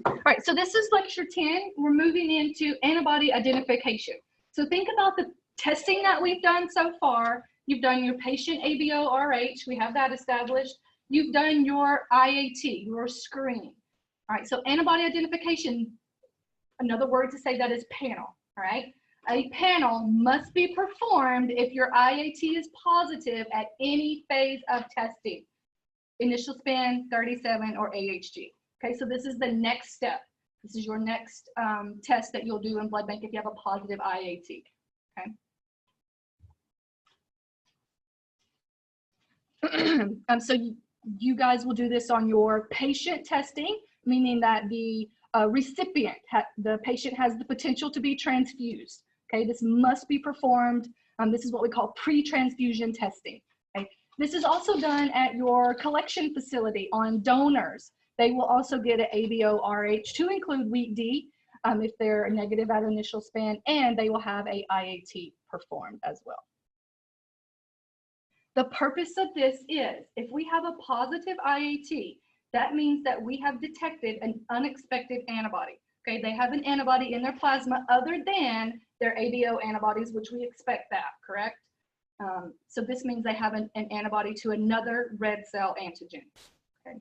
All right, so this is lecture 10. We're moving into antibody identification. So think about the testing that we've done so far. You've done your patient ABO-RH, we have that established. You've done your IAT, your screening. All right, so antibody identification, another word to say that is panel, all right? A panel must be performed if your IAT is positive at any phase of testing. Initial spin, 37, or AHG. Okay, so this is the next step. This is your next test that you'll do in blood bank if you have a positive IAT. Okay. So you guys will do this on your patient testing, meaning that the recipient, the patient has the potential to be transfused. Okay, this must be performed. This is what we call pre-transfusion testing. Okay, this is also done at your collection facility on donors. They will also get an ABO-RH to include week D if they're negative at initial span, and they will have a IAT performed as well. The purpose of this is, if we have a positive IAT, that means that we have detected an unexpected antibody. Okay, they have an antibody in their plasma other than their ABO antibodies, which we expect that, correct? So this means they have an antibody to another red cell antigen. Okay.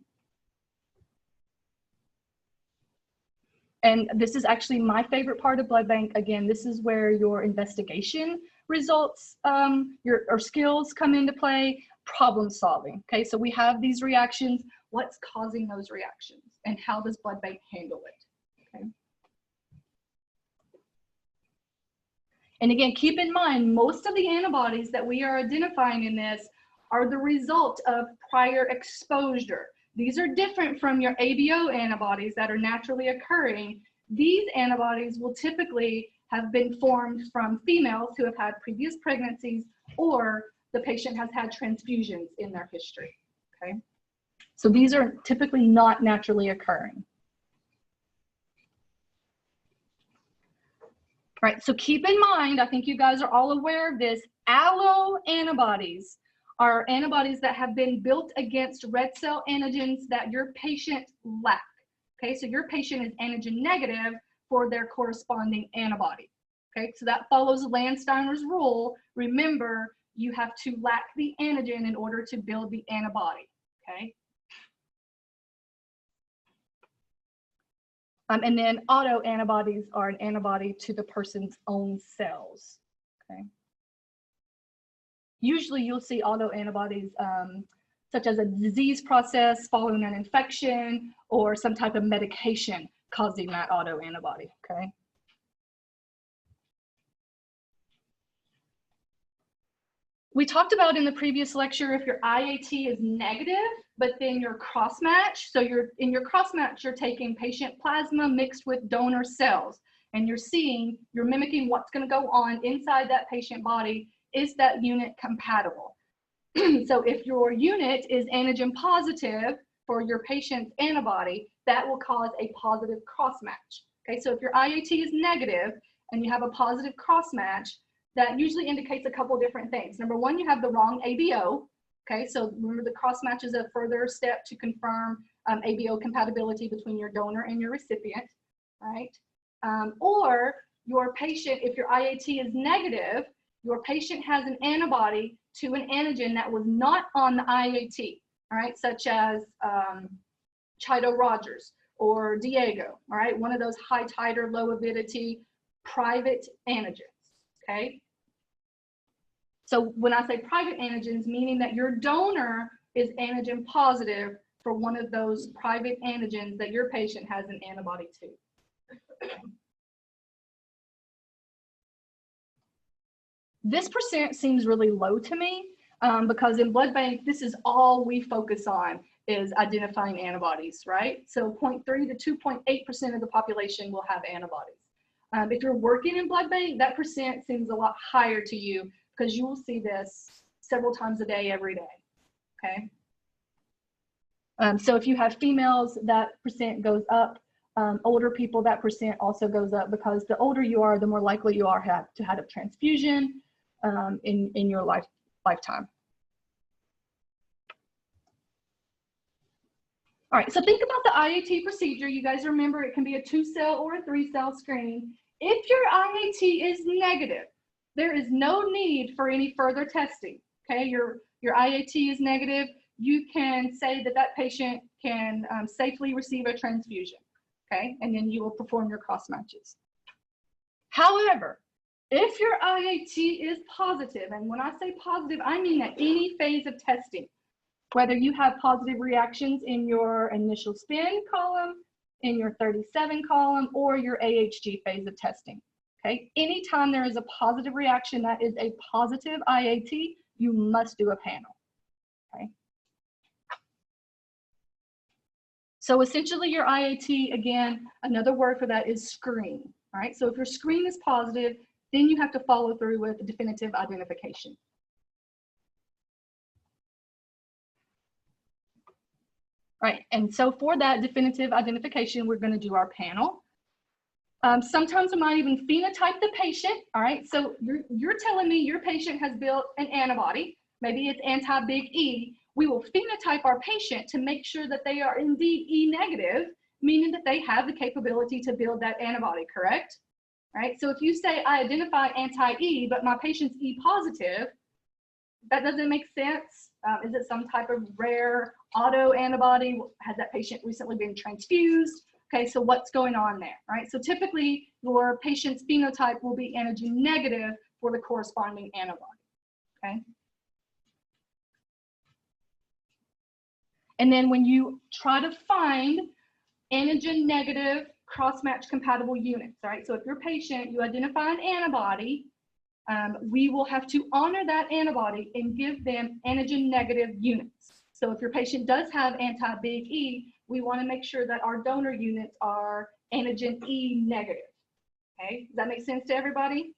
And this is actually my favorite part of blood bank. Again, this is where your investigation results, your skills come into play, problem solving. Okay, so we have these reactions. What's causing those reactions, and how does blood bank handle it? Okay. And again, keep in mind, most of the antibodies that we are identifying in this are the result of prior exposure. These are different from your ABO antibodies that are naturally occurring. These antibodies will typically have been formed from females who have had previous pregnancies, or the patient has had transfusions in their history, okay? So these are typically not naturally occurring. Right, so keep in mind, I think you guys are all aware of this, allo antibodies are antibodies that have been built against red cell antigens that your patient lack. Okay, so your patient is antigen negative for their corresponding antibody. Okay, so that follows Landsteiner's rule. Remember, you have to lack the antigen in order to build the antibody. Okay. And then autoantibodies are an antibody to the person's own cells. Okay. Usually you'll see autoantibodies such as a disease process following an infection or some type of medication causing that autoantibody, okay? We talked about in the previous lecture, if your IAT is negative, but then your cross-match, so in your cross-match, you're taking patient plasma mixed with donor cells, and you're mimicking what's gonna go on inside that patient body. Is that unit compatible? So if your unit is antigen positive for your patient's antibody, that will cause a positive cross-match. Okay, so if your IAT is negative and you have a positive cross-match, that usually indicates a couple different things. Number one, you have the wrong ABO. Okay, so remember the cross-match is a further step to confirm ABO compatibility between your donor and your recipient, right? Or your patient, if your IAT is negative, your patient has an antibody to an antigen that was not on the IAT, all right, such as Chido Rogers or Diego, all right, one of those high titer, low avidity private antigens, okay? So when I say private antigens, meaning that your donor is antigen positive for one of those private antigens that your patient has an antibody to. This percent seems really low to me because in blood bank, this is all we focus on is identifying antibodies, right? So 0.3 to 2.8% of the population will have antibodies. If you're working in blood bank, that percent seems a lot higher to you because you will see this several times a day, every day, okay? So if you have females, that percent goes up. Older people, that percent also goes up because the older you are, the more likely you are to have a transfusion in your lifetime. All right, so think about the IAT procedure. You guys remember it can be a 2-cell or a 3-cell screen. If your IAT is negative, there is no need for any further testing. Okay, your IAT is negative. You can say that that patient can safely receive a transfusion. Okay, and then you will perform your cross matches. However, if your IAT is positive, and when I say positive, I mean at any phase of testing, whether you have positive reactions in your initial spin column, in your 37 column, or your AHG phase of testing. Okay, anytime there is a positive reaction that is a positive IAT, you must do a panel. Okay. So essentially your IAT, again, another word for that is screen. All right, so if your screen is positive, then you have to follow through with definitive identification. Right, and so for that definitive identification, we're going to do our panel. Sometimes we might even phenotype the patient. All right, so you're telling me your patient has built an antibody. Maybe it's anti-big E. We will phenotype our patient to make sure that they are indeed E negative, meaning that they have the capability to build that antibody, correct? Right, so if you say I identify anti-E, but my patient's E positive, that doesn't make sense. Is it some type of rare auto antibody? Has that patient recently been transfused? Okay, so what's going on there, right? So typically your patient's phenotype will be antigen negative for the corresponding antibody, okay? And then when you try to find antigen negative cross-match compatible units, right? So if your patient, you identify an antibody, we will have to honor that antibody and give them antigen negative units. So if your patient does have anti-big E, we want to make sure that our donor units are antigen E negative. Okay, does that make sense to everybody?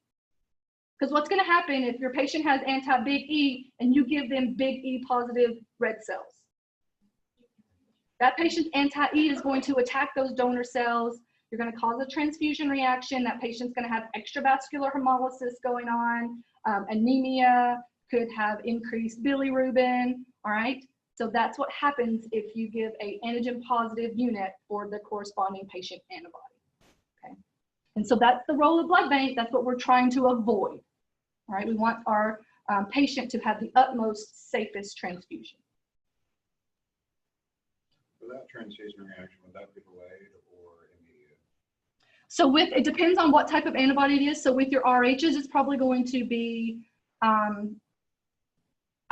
Because what's going to happen if your patient has anti-big E and you give them big E positive red cells? That patient's anti-E is going to attack those donor cells. You're going to cause a transfusion reaction. That patient's going to have extravascular hemolysis going on. Anemia, could have increased bilirubin. All right. So that's what happens if you give a antigen positive unit for the corresponding patient antibody. Okay. And so that's the role of blood bank. That's what we're trying to avoid. All right. We want our patient to have the utmost safest transfusion. Without transfusion reaction, would that be delayed or immediate? So it depends on what type of antibody it is. So with your RHs, it's probably going to be, I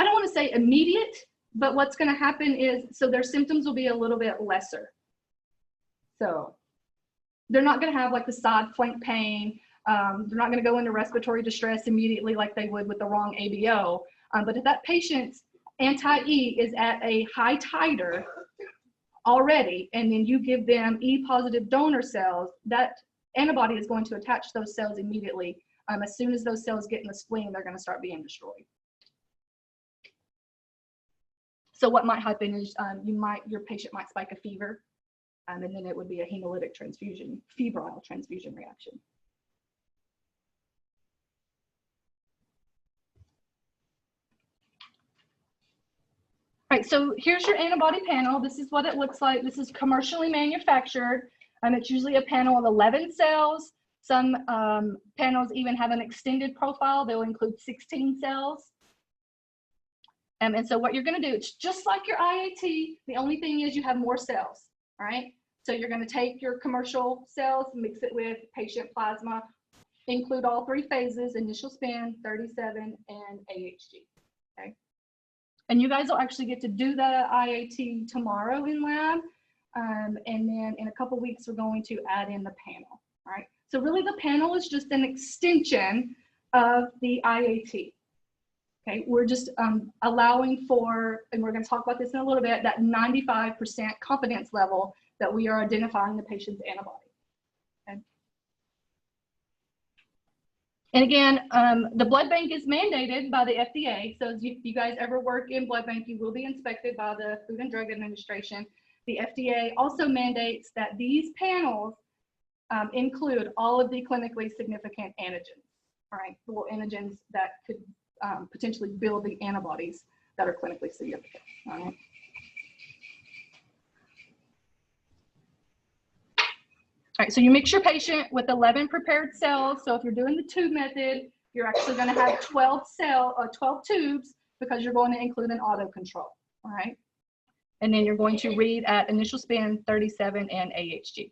don't want to say immediate, but what's going to happen is, so their symptoms will be a little bit lesser. So they're not going to have like the side flank pain. They're not going to go into respiratory distress immediately like they would with the wrong ABO. But if that patient's anti-E is at a high titer already, and then you give them E positive donor cells, that antibody is going to attach those cells immediately. As soon as those cells get in the spleen, they're going to start being destroyed. So what might happen is your patient might spike a fever, and then it would be a hemolytic transfusion, febrile transfusion reaction. All right, so here's your antibody panel. This is what it looks like. This is commercially manufactured. It's usually a panel of 11 cells. Some panels even have an extended profile. They'll include 16 cells. And so what you're going to do, it's just like your IAT. The only thing is you have more cells, all right? So you're going to take your commercial cells, mix it with patient plasma, include all three phases, initial spin, 37, and AHG, okay? And you guys will actually get to do the IAT tomorrow in lab. And then in a couple weeks, we're going to add in the panel, all right? So really the panel is just an extension of the IAT. Okay, we're just allowing for, and we're going to talk about this in a little bit, that 95% confidence level that we are identifying the patient's antibody. Okay. And again, the blood bank is mandated by the FDA. So if you guys ever work in blood bank, you will be inspected by the Food and Drug Administration. The FDA also mandates that these panels include all of the clinically significant antigens, all right, well, antigens that could potentially build the antibodies that are clinically significant. All right. All right, so you mix your patient with 11 prepared cells. So if you're doing the tube method, you're actually going to have 12 tubes because you're going to include an auto control. All right, and then you're going to read at initial spin 37 and AHG.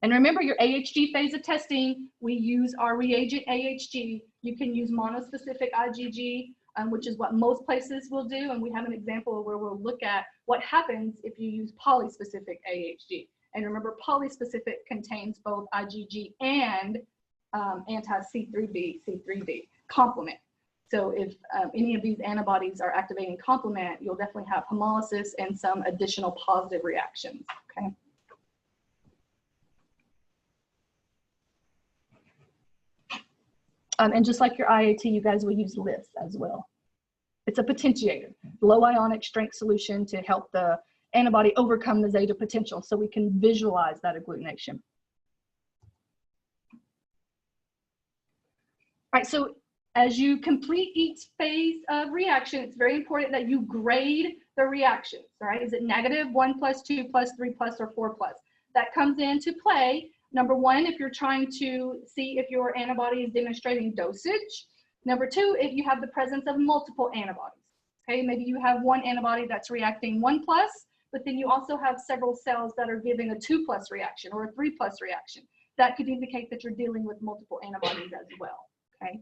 And remember your AHG phase of testing, we use our reagent AHG. You can use monospecific IgG, which is what most places will do. And we have an example where we'll look at what happens if you use polyspecific AHG. And remember, polyspecific contains both IgG and anti-C3b complement. So if any of these antibodies are activating complement, you'll definitely have hemolysis and some additional positive reactions, okay? And just like your IAT, you guys will use LIS as well. It's a potentiator, low ionic strength solution to help the antibody overcome the zeta potential so we can visualize that agglutination. All right, so as you complete each phase of reaction, it's very important that you grade the reactions, all right? Is it negative, 1 plus, 2 plus, 3 plus, or 4 plus? That comes into play. Number one, if you're trying to see if your antibody is demonstrating dosage. Number two, if you have the presence of multiple antibodies. Okay, maybe you have one antibody that's reacting 1 plus, but then you also have several cells that are giving a 2 plus reaction or a 3 plus reaction. That could indicate that you're dealing with multiple antibodies as well, okay?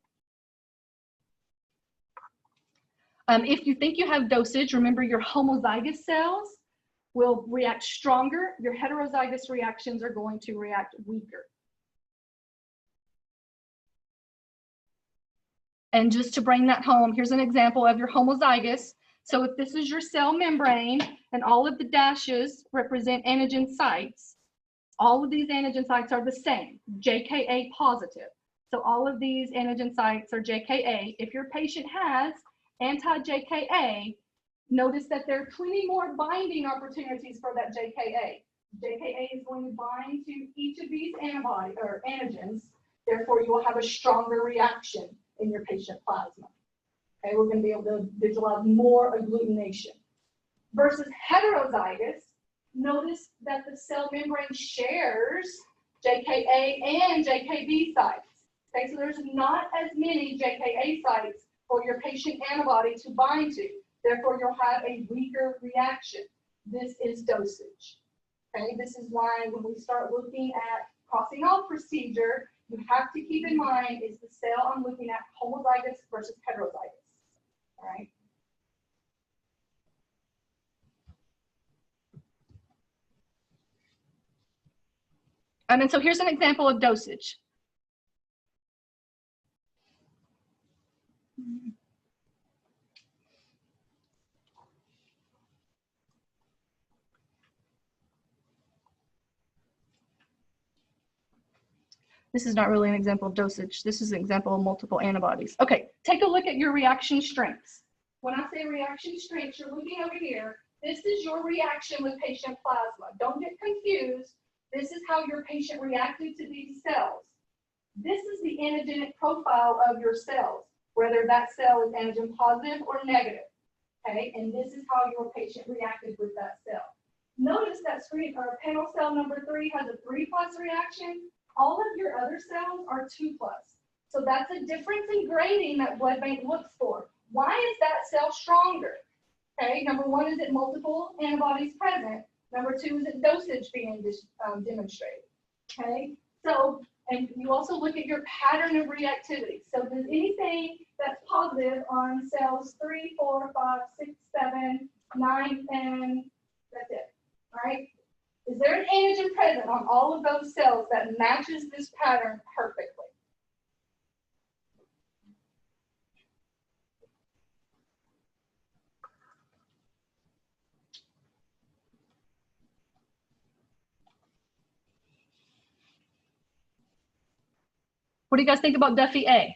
If you think you have dosage, remember your homozygous cells will react stronger. Your heterozygous reactions are going to react weaker. And just to bring that home, here's an example of your homozygous. So if this is your cell membrane and all of the dashes represent antigen sites, all of these antigen sites are the same, JKA positive. So all of these antigen sites are JKA. If your patient has anti-JKA, notice that there are plenty more binding opportunities for that JKA. JKA is going to bind to each of these antibodies or antigens. Therefore, you will have a stronger reaction in your patient plasma. Okay, we're going to be able to visualize more agglutination. Versus heterozygous, notice that the cell membrane shares JKA and JKB sites. Okay, so there's not as many JKA sites for your patient antibody to bind to. Therefore, you'll have a weaker reaction. This is dosage. Okay, this is why when we start looking at crossing off procedure, you have to keep in mind is the cell I'm looking at homozygous versus heterozygous. All right. And so here's an example of dosage. This is not really an example of dosage. This is an example of multiple antibodies. Okay, take a look at your reaction strengths. When I say reaction strengths, you're looking over here. This is your reaction with patient plasma. Don't get confused. This is how your patient reacted to these cells. This is the antigenic profile of your cells, whether that cell is antigen positive or negative. Okay, and this is how your patient reacted with that cell. Notice that screen or panel cell number 3 has a 3 plus reaction. All of your other cells are 2 plus. So that's a difference in grading that BloodBank looks for. Why is that cell stronger? Okay, number one, is it multiple antibodies present? Number two, is it dosage being demonstrated? Okay, so, and you also look at your pattern of reactivity. So does anything that's positive on cells 3, 4, 5, 6, 7, 9, 10, that's it, all right? Is there an antigen present on all of those cells that matches this pattern perfectly? What do you guys think about Duffy A?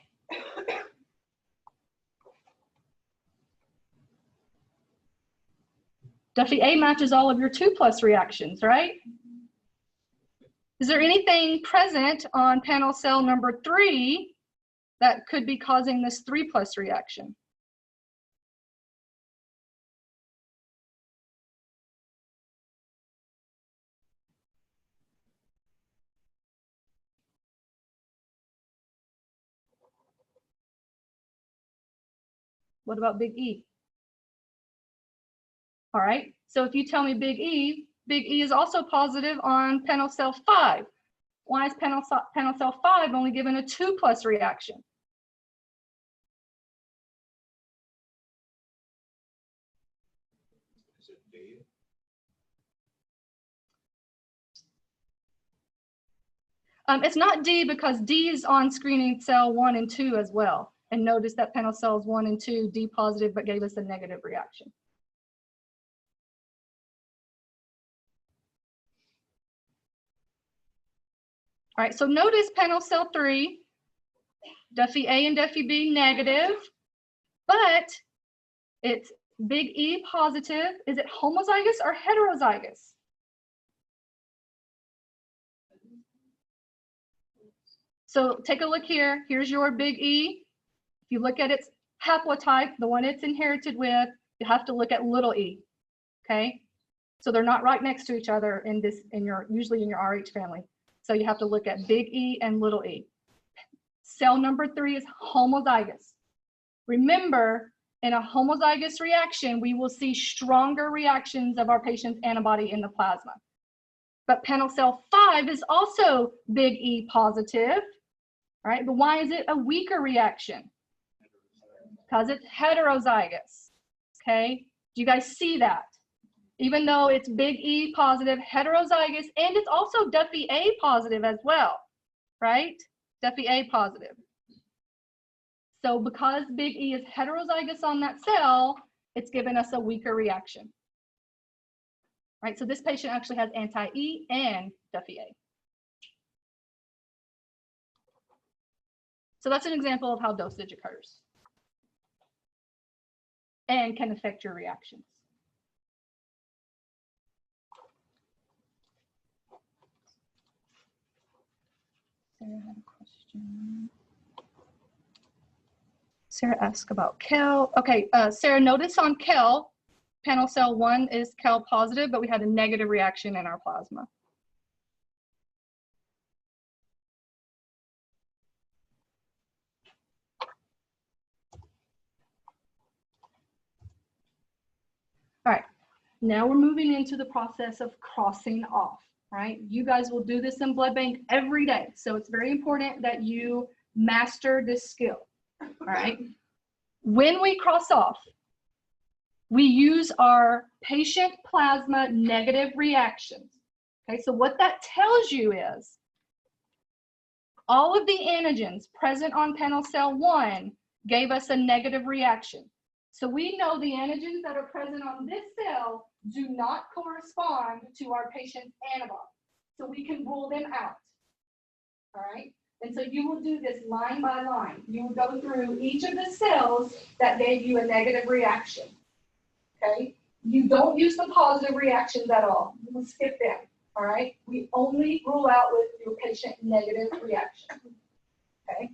Duffy A matches all of your 2 plus reactions, right? Is there anything present on panel cell number 3 that could be causing this 3 plus reaction? What about big E? All right, so if you tell me big E is also positive on panel cell 5. Why is panel cell 5 only given a 2+ reaction? Is it D? It's not D because D is on screening cell 1 and 2 as well. And notice that panel cells 1 and 2 D positive, but gave us a negative reaction. All right, so notice panel cell 3, Duffy A and Duffy B negative, but it's big E positive. Is it homozygous or heterozygous? So take a look here. Here's your big E. If you look at its haplotype, the one it's inherited with, you have to look at little e. Okay, so they're not right next to each other usually in your Rh family. So you have to look at big E and little e. Cell number 3 is homozygous. Remember, in a homozygous reaction, we will see stronger reactions of our patient's antibody in the plasma. But panel cell 5 is also big E positive, right? But why is it a weaker reaction? Because it's heterozygous, okay? Do you guys see that? Even though it's big E positive, heterozygous, and it's also Duffy A positive as well, right? Duffy A positive. So because big E is heterozygous on that cell, it's given us a weaker reaction. Right, so this patient actually has anti-E and Duffy A. So that's an example of how dosage occurs and can affect your reactions. Sarah had a question. Sarah asked about Kel. Okay, Sarah, notice on Kel, panel cell 1 is Kel positive, but we had a negative reaction in our plasma. All right, now we're moving into the process of crossing off, right? You guys will do this in BloodBank every day. So it's very important that you master this skill, all right? When we cross off, we use our patient plasma negative reactions. Okay, so what that tells you is all of the antigens present on panel cell 1 gave us a negative reaction. So we know the antigens that are present on this cell do not correspond to our patient's antibody. So we can rule them out. All right. And so you will do this line by line. You will go through each of the cells that gave you a negative reaction. Okay. You don't use the positive reactions at all. You will skip them. All right. We only rule out with your patient negative reaction. Okay.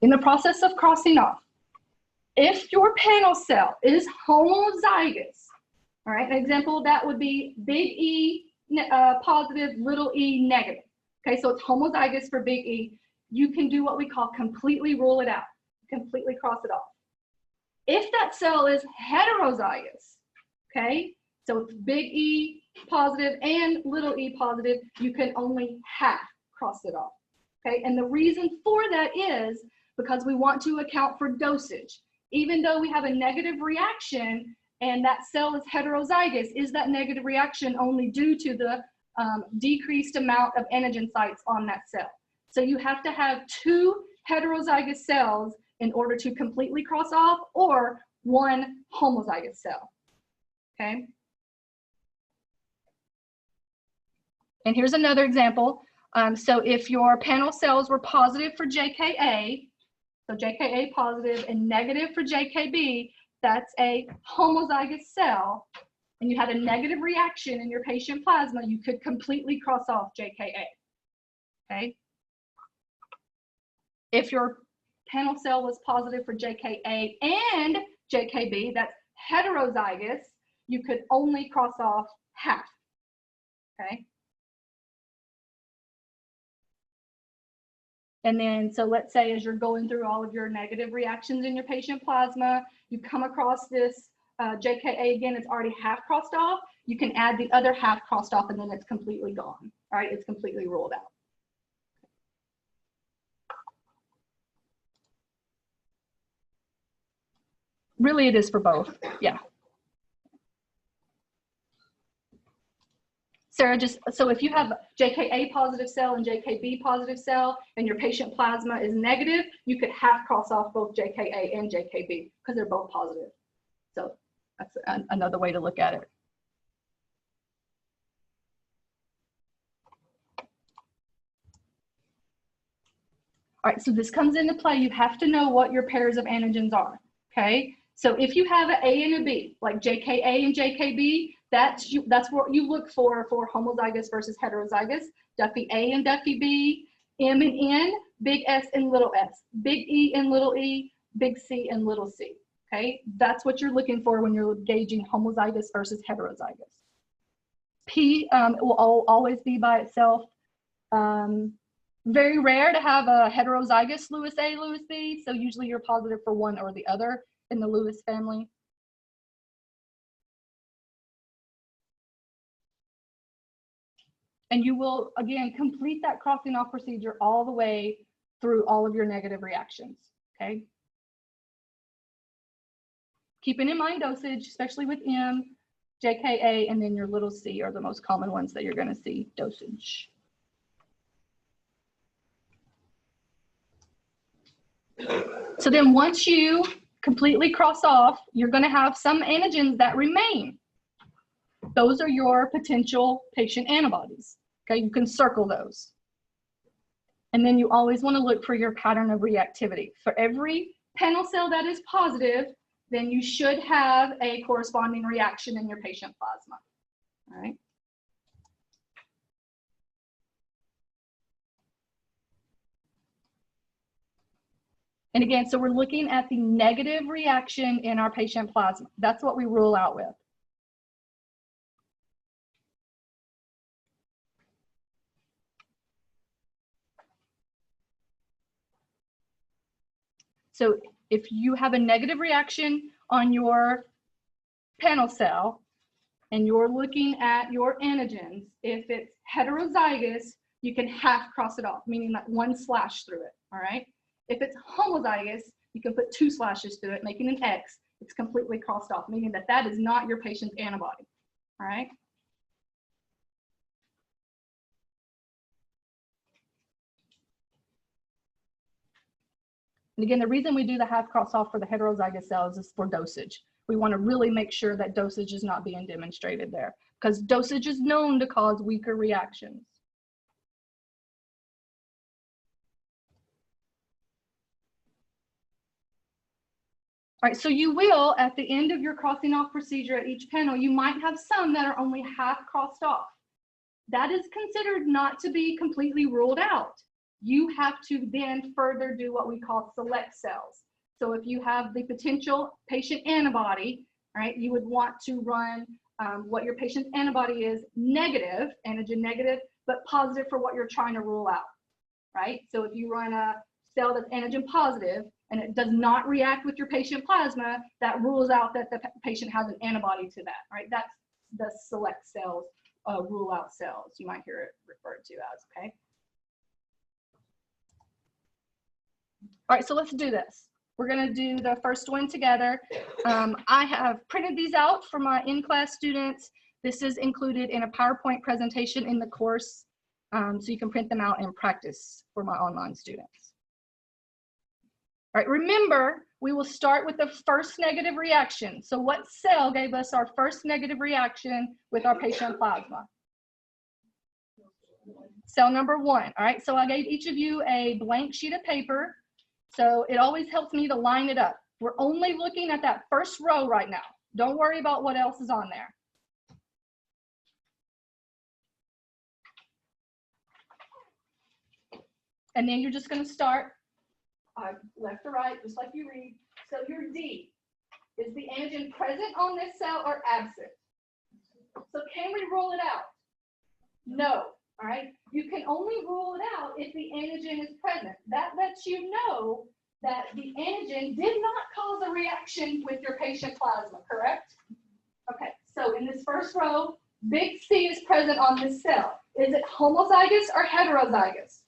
In the process of crossing off, if your panel cell is homozygous, all right, an example of that would be big E positive, little e negative. Okay, so it's homozygous for big E. You can do what we call completely rule it out, completely cross it off. If that cell is heterozygous, okay, so it's big E positive and little e positive, you can only half cross it off. Okay, and the reason for that is because we want to account for dosage. Even though we have a negative reaction and that cell is heterozygous, is that negative reaction only due to the decreased amount of antigen sites on that cell? So you have to have 2 heterozygous cells in order to completely cross off, or 1 homozygous cell, okay? And here's another example. So if your panel cells were positive for JKA, so JKA positive and negative for JKB, that's a homozygous cell, and you had a negative reaction in your patient plasma, you could completely cross off JKA, okay? If your panel cell was positive for JKA and JKB, that's heterozygous, you could only cross off half, okay? And then, so let's say as you're going through all of your negative reactions in your patient plasma, you come across this JKA again, it's already half crossed off. You can add the other half crossed off and then it's completely gone. All right, it's completely ruled out. Really, it is for both, yeah. Sarah, just so if you have JKA positive cell and JKB positive cell and your patient plasma is negative, you could half cross off both JKA and JKB because they're both positive. So that's another way to look at it. All right, so this comes into play. You have to know what your pairs of antigens are, okay? So if you have an A and a B, like JKA and JKB, that's what you look for homozygous versus heterozygous. Duffy A and Duffy B, M and N, big S and little s, big E and little e, big C and little c, okay? That's what you're looking for when you're gauging homozygous versus heterozygous. P will always be by itself. Very rare to have a heterozygous Lewis A, Lewis B, so usually you're positive for one or the other in the Lewis family. And you will, again, complete that crossing off procedure all the way through all of your negative reactions, okay? Keeping in mind dosage, especially with M, JKA, and then your little c are the most common ones that you're gonna see dosage. So then once you completely cross off, you're going to have some antigens that remain. Those are your potential patient antibodies. Okay, you can circle those. And then you always want to look for your pattern of reactivity. For every panel cell that is positive, then you should have a corresponding reaction in your patient plasma. All right. And again, so we're looking at the negative reaction in our patient plasma. That's what we rule out with. So if you have a negative reaction on your panel cell and you're looking at your antigens, if it's heterozygous, you can half cross it off, meaning that one slash through it, all right? If it's homozygous, you can put 2 slashes through it, making an X. It's completely crossed off, meaning that that is not your patient's antibody, all right? And again, the reason we do the half cross off for the heterozygous cells is for dosage. We want to really make sure that dosage is not being demonstrated there because dosage is known to cause weaker reactions. All right, so you will, at the end of your crossing off procedure at each panel, you might have some that are only half crossed off. That is considered not to be completely ruled out. You have to then further do what we call select cells. So if you have the potential patient antibody, right, you would want to run what your patient's antibody is negative, antigen negative, but positive for what you're trying to rule out, right? So if you run a cell that's antigen positive and it does not react with your patient plasma, that rules out that the patient has an antibody to that, right? That's the select cells, rule out cells, you might hear it referred to as, okay? All right, so let's do this. We're gonna do the first one together. I have printed these out for my in-class students. This is included in a PowerPoint presentation in the course, so you can print them out and practice for my online students. All right, remember, we will start with the first negative reaction. So what cell gave us our first negative reaction with our patient plasma? Cell number 1, all right? So I gave each of you a blank sheet of paper. So it always helps me to line it up. We're only looking at that first row right now. Don't worry about what else is on there. And then you're just gonna start left to right, just like you read. So your D, Is the antigen present on this cell or absent? So can we rule it out? No. All right. You can only rule it out if the antigen is present. That lets you know that the antigen did not cause a reaction with your patient plasma, correct? Okay. So in this first row, big C is present on this cell. Is it homozygous or heterozygous?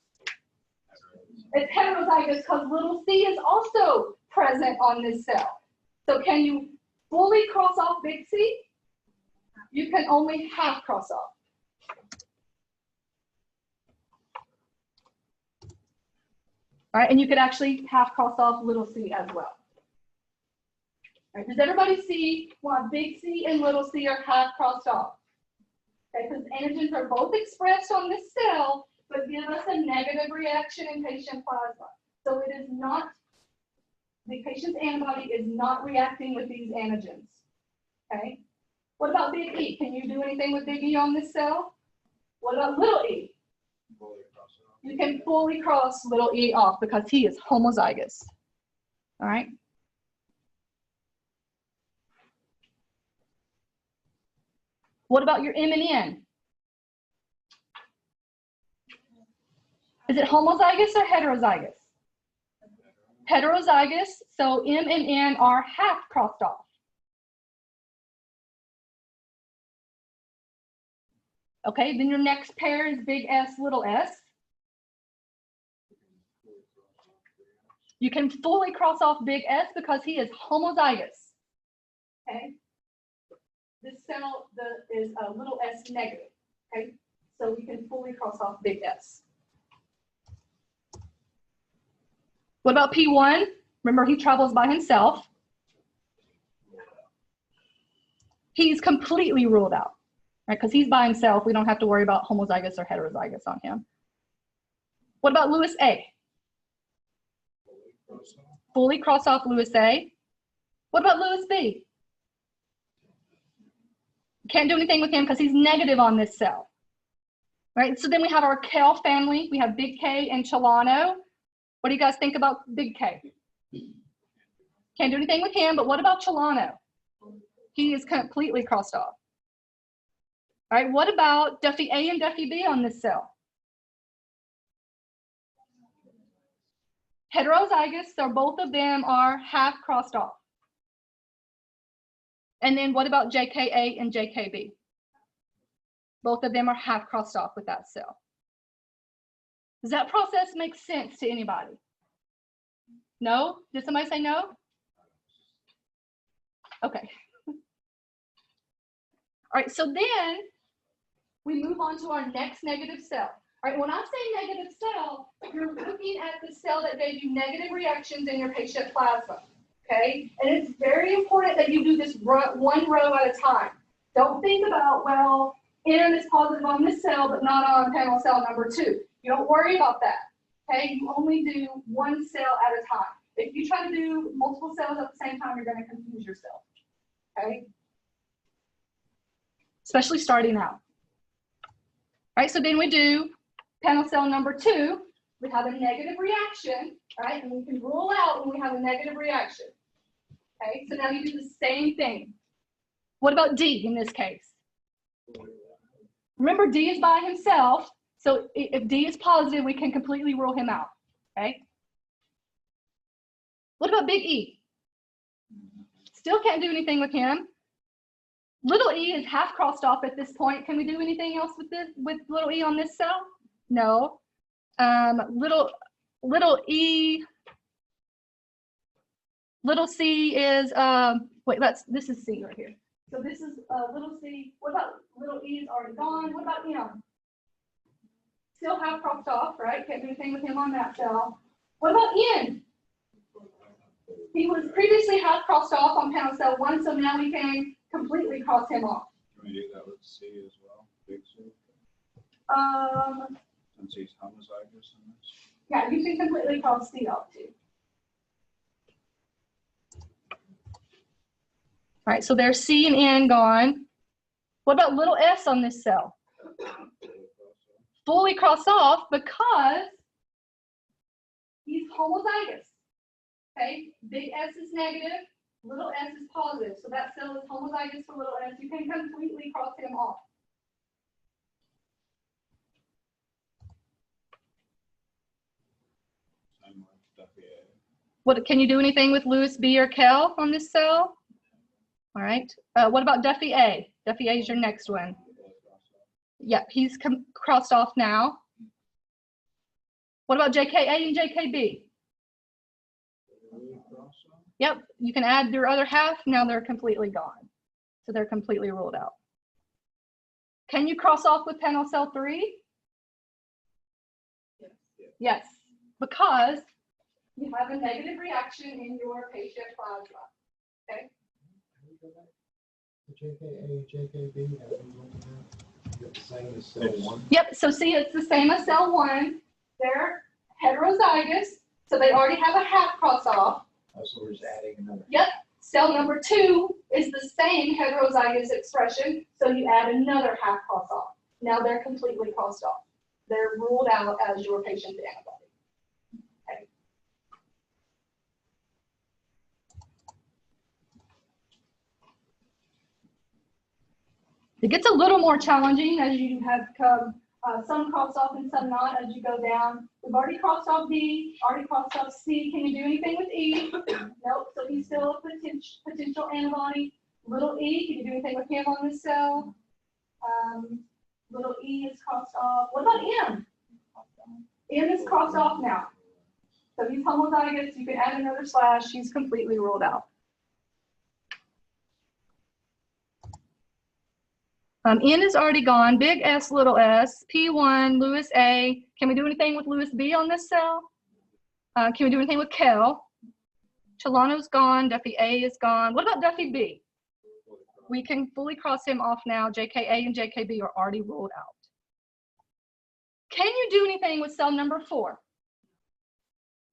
It's heterozygous because little c is also present on this cell. So can you fully cross off big C? You can only half cross off. All right, and you could actually half cross off little c as well. All right, does everybody see why big C and little c are half crossed off? Okay, because antigens are both expressed on this cell, but give us a negative reaction in patient plasma. So it is not, the patient's antibody is not reacting with these antigens. Okay. What about big E? Can you do anything with big E on this cell? What about little e? You can fully cross little e off because he is homozygous. All right. What about your M and N? Is it homozygous or heterozygous? Heterozygous, so M and N are half crossed off. Okay, then your next pair is big S, little s. You can fully cross off big S because he is homozygous. Okay, this cell is a little s negative. Okay, so we can fully cross off big S. What about P1? Remember, he travels by himself. He's completely ruled out, right? Because he's by himself. We don't have to worry about homozygous or heterozygous on him. What about Lewis A? Fully cross off Lewis A. What about Lewis B? Can't do anything with him because he's negative on this cell. Right? So then we have our Kel family. We have big K and Chelano. What do you guys think about big K? Can't do anything with him, but what about Chelano? He is completely crossed off. All right, what about Duffy A and Duffy B on this cell? Heterozygous, so both of them are half crossed off. And then what about JKA and JKB? Both of them are half crossed off with that cell. Does that process make sense to anybody? No? Did somebody say no? Okay. All right, so then we move on to our next negative cell. All right, when I say negative cell, you're looking at the cell that gave you negative reactions in your patient plasma. Okay, and it's very important that you do this one row at a time. Don't think about, well, M is positive on this cell, but not on panel cell number 2. You don't worry about that. Okay, you only do one cell at a time. If you try to do multiple cells at the same time, you're going to confuse yourself. Okay, especially starting out. All right, so then we do panel cell number 2. We have a negative reaction, right? And we can rule out when we have a negative reaction. Okay, so now you do the same thing. What about D in this case? Remember, D is by himself. So if D is positive, we can completely rule him out. Okay. What about big E? Still can't do anything with him. Little e is half crossed off at this point. Can we do anything else with this, with little e on this cell? No. Little c is wait, this is C right here. So this is little c. What about little e is already gone? What about M? Still half crossed off, right? Can't do anything with him on that cell. What about N? He was previously half crossed off on panel cell 1, so now we can completely cross him off. Can we do that with C as well? Big C? Since he's homozygous in this? Yeah, you can completely cross C off too. All right, so there's C and N gone. What about little s on this cell? Fully crossed off because he's homozygous. Okay, big S is negative, Little s is positive, so that cell is homozygous for little s. You can completely cross him off. Same with Duffy A. What, can you do anything with Lewis B or Kell on this cell? All right. What about Duffy A? Duffy A is your next one. Yep, he's crossed off now. What about JKA and JKB? Yep, you can add your other half. Now they're completely gone. So they're completely ruled out. Can you cross off with panel cell 3? Yes, because you have a negative reaction in your patient plasma. Okay. The JKA, JKB, the same as cell 1. Yep, so see, it's the same as cell 1. They're heterozygous, so they already have a half cross off. So we're just adding another. Yep, cell number 2 is the same heterozygous expression, so you add another half cross off. Now they're completely crossed off. They're ruled out as your patient's antibody. Okay. It gets a little more challenging as you have some crossed off and some not as you go down. We've already crossed off D, already crossed off C. Can you do anything with E? Nope, so he's still a potential antibody. Little e, can you do anything with him on this cell? Little e is crossed off. What about M? M is crossed off now. So he's homozygous. You can add another slash. He's completely ruled out. N is already gone. Big S, little s. P1, Lewis A. Can we do anything with Lewis B on this cell? Can we do anything with Kell? Chelano's gone. Duffy A is gone. What about Duffy B? We can fully cross him off now. JKA and JKB are already ruled out. Can you do anything with cell number 4?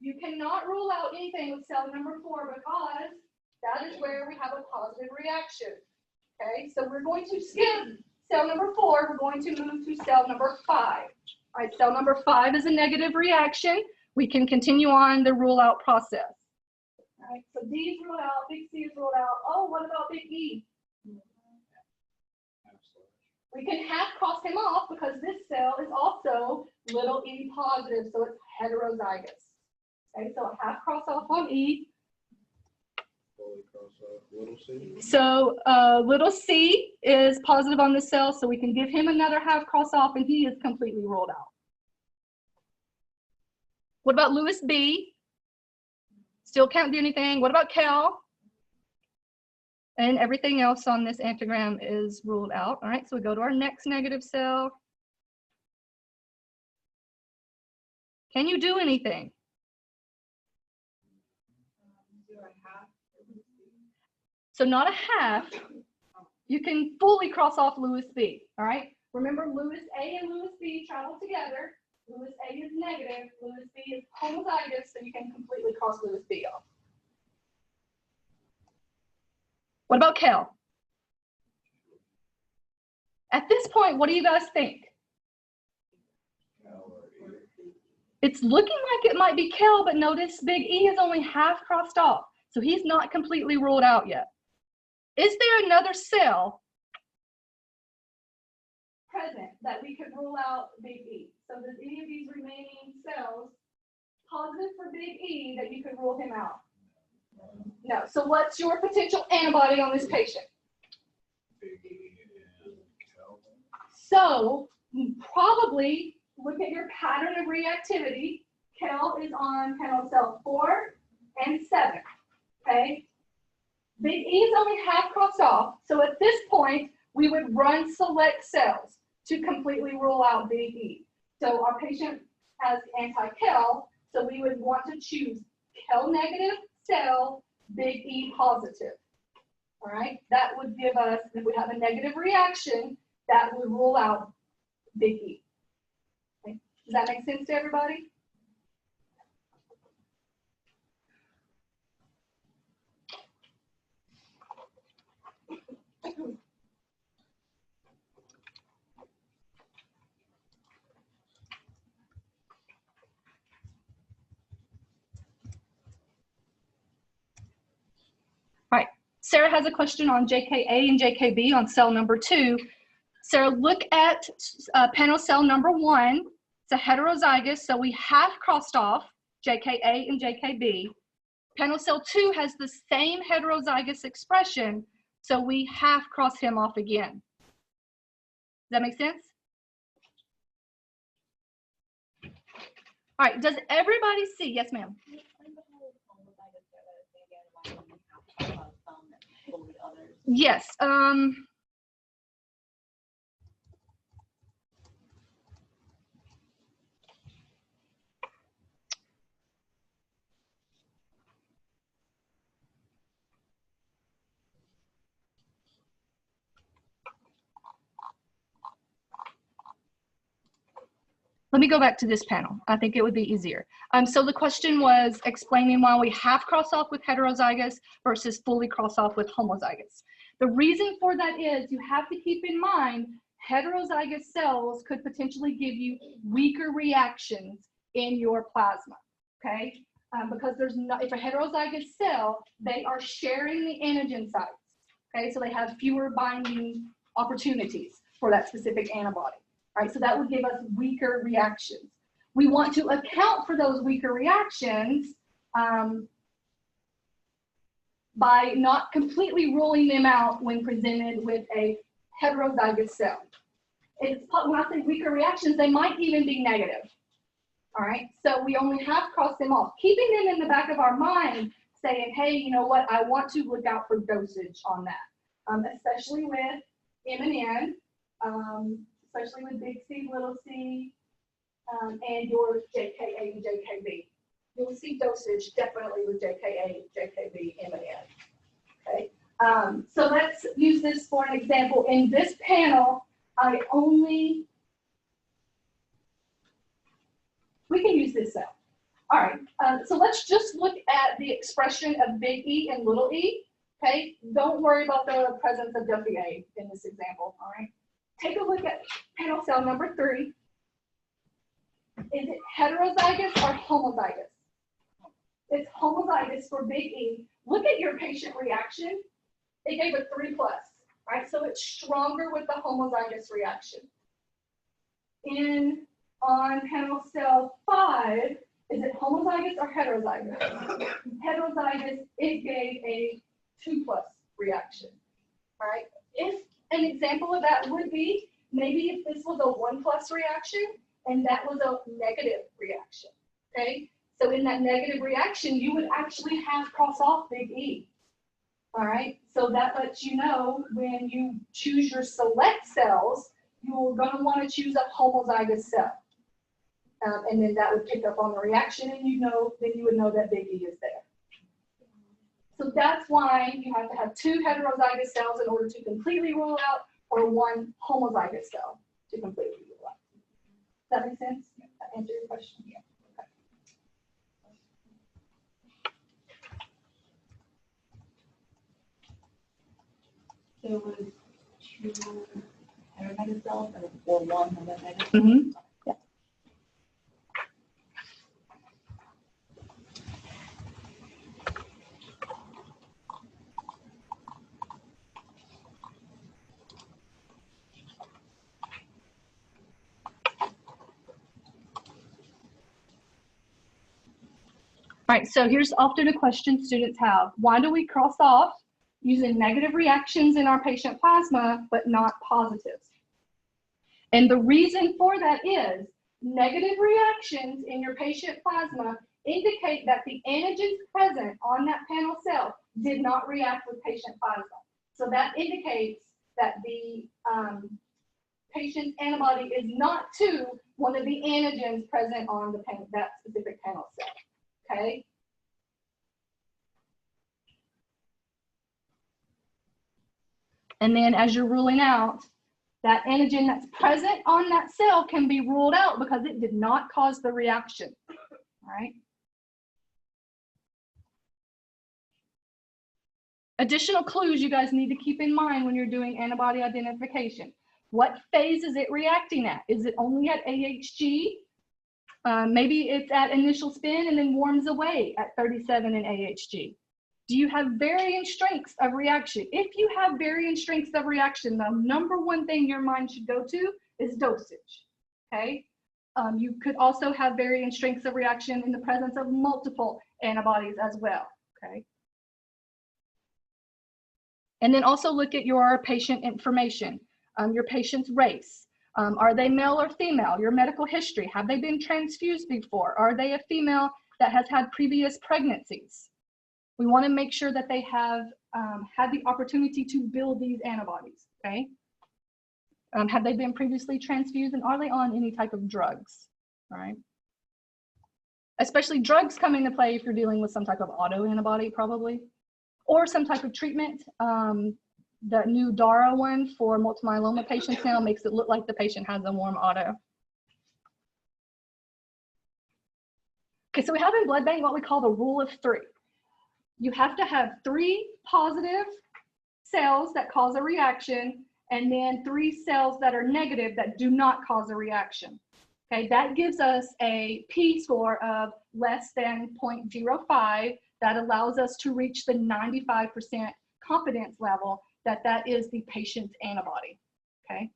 You cannot rule out anything with cell number 4 because that is where we have a positive reaction. Okay, so we're going to skip cell number 4. We're going to move to cell number 5. All right, cell number 5 is a negative reaction. We can continue on the rule out process. All right, so D is ruled out, big C is ruled out. Oh, what about big E? We can half cross him off because this cell is also little e positive, so it's heterozygous. Okay, so a half cross off on E. Little c. So little c is positive on the cell, so we can give him another half cross off and he is completely ruled out. What about Lewis B? Still can't do anything. What about Kell? And everything else on this antigram is ruled out. All right, so we go to our next negative cell. Can you do anything? So not a half. You can fully cross off Lewis B. All right. Remember, Lewis A and Lewis B travel together. Lewis A is negative. Lewis B is homozygous, so you can completely cross Lewis B off. What about Kell? At this point, what do you guys think? It's looking like it might be Kell, but notice big E is only half crossed off, so he's not completely ruled out yet. Is there another cell present that we could rule out big E? So does any of these remaining cells positive for big E that you could rule him out? No. So what's your potential antibody on this patient? So probably look at your pattern of reactivity. Kell is on panel cell 4 and 7. Okay. Big E is only half crossed off. So at this point, we would run select cells to completely rule out big E. So our patient has anti-Kell, so we would want to choose Kell negative cell, big E positive. All right, that would give us, if we have a negative reaction, that would rule out big E. Okay. Does that make sense to everybody? All right, Sarah has a question on JKA and JKB on cell number 2. Sarah, look at panel cell number 1. It's a heterozygous, so we have crossed off JKA and JKB. Panel cell 2 has the same heterozygous expression, so we have crossed him off again. Does that make sense? All right, does everybody see? Yes, ma'am. Yes. Let me go back to this panel. I think it would be easier. So the question was explaining why we have cross off with heterozygous versus fully cross off with homozygous. The reason for that is you have to keep in mind heterozygous cells could potentially give you weaker reactions in your plasma, okay? Because there's not, if a heterozygous cell, they are sharing the antigen sites, okay? So they have fewer binding opportunities for that specific antibody. Right, so that would give us weaker reactions. We want to account for those weaker reactions by not completely ruling them out when presented with a heterozygous cell. When I say weaker reactions, they might even be negative. All right, so we only have crossed them off, keeping them in the back of our mind, saying, hey, you know what, I want to look out for dosage on that, especially with M and N. Especially with big C, little c, and your JKA and JKB. You'll see dosage definitely with JKA, JKB, M and N. Okay, so let's use this for an example. In this panel, we can use this cell. All right, so let's just look at the expression of big E and little e. Okay, don't worry about the presence of WA in this example. All right. Take a look at panel cell number 3. Is it heterozygous or homozygous? It's homozygous for big E. Look at your patient reaction. It gave a 3+, right? So it's stronger with the homozygous reaction. On panel cell 5, is it homozygous or heterozygous? Heterozygous, it gave a 2+ reaction, right? If an example of that would be maybe if this was a 1+ reaction and that was a negative reaction, okay? So in that negative reaction, you would actually have cross off big E, all right? So that lets you know when you choose your select cells, you're gonna wanna choose a homozygous cell. And then that would pick up on the reaction and then you would know that big E is there. So that's why you have to have 2 heterozygous cells in order to completely rule out, or 1 homozygous cell to completely rule out. Does that make sense? That answer your question? Yeah. So it was 2 heterozygous cells or 1 homozygous? Mm-hmm. Yeah. All right, so here's often a question students have. Why do we cross off using negative reactions in our patient plasma, but not positives? And the reason for that is negative reactions in your patient plasma indicate that the antigens present on that panel cell did not react with patient plasma. So that indicates that the patient's antibody is not to one of the antigens present on that specific panel cell. Okay. And then as you're ruling out, that antigen that's present on that cell can be ruled out because it did not cause the reaction. All right. Additional clues you guys need to keep in mind when you're doing antibody identification. What phase is it reacting at? Is it only at AHG? Maybe it's at initial spin and then warms away at 37 in AHG. Do you have varying strengths of reaction? If you have varying strengths of reaction, the number one thing your mind should go to is dosage, okay? You could also have varying strengths of reaction in the presence of multiple antibodies as well, okay? And then also look at your patient information, your patient's race. Are they male or female? Your medical history. Have they been transfused before? Are they a female that has had previous pregnancies? We want to make sure that they have had the opportunity to build these antibodies, okay? Have they been previously transfused, and are they on any type of drugs, all right? Especially drugs come into play if you're dealing with some type of autoantibody probably, or some type of treatment. The new DARA one for multiple myeloma patients now makes it look like the patient has a warm auto. Okay, so we have in blood bank what we call the rule of 3. You have to have 3 positive cells that cause a reaction, and then 3 cells that are negative that do not cause a reaction. Okay, that gives us a p-score of less than 0.05 that allows us to reach the 95% confidence level that that is the patient's antibody, okay?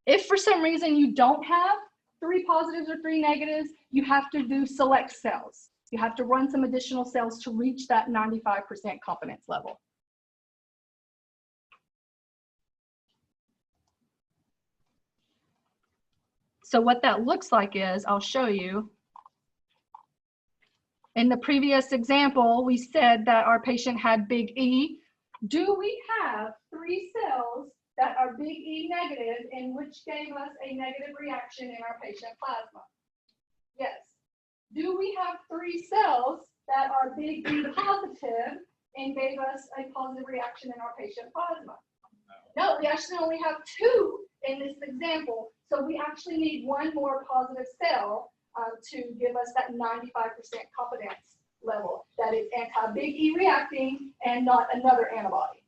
If for some reason you don't have 3 positives or 3 negatives, you have to do select cells. You have to run some additional cells to reach that 95% confidence level. So what that looks like is, I'll show you. In the previous example, we said that our patient had big E. Do we have 3 cells that are big E negative, and which gave us a negative reaction in our patient plasma? Yes. Do we have 3 cells that are big E positive and gave us a positive reaction in our patient plasma? No, we actually only have 2 in this example. So we actually need 1 more positive cell to give us that 95% confidence level that is anti-big E reacting and not another antibody.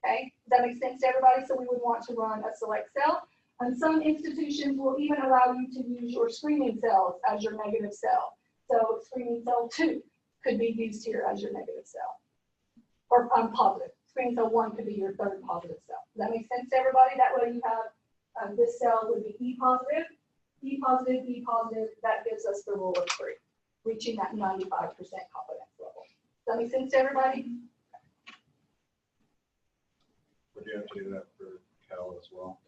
Okay, does that make sense to everybody? So we would want to run a select cell. And some institutions will even allow you to use your screening cells as your negative cell. So screening cell 2 could be used here as your negative cell, or positive. Screening cell 1 could be your 3rd positive cell. Does that make sense to everybody? That way you have this cell would be E positive, E positive, E positive. That gives us the rule of 3, reaching that 95% confidence level. Does that make sense to everybody? Would you have to do that for Cal as well?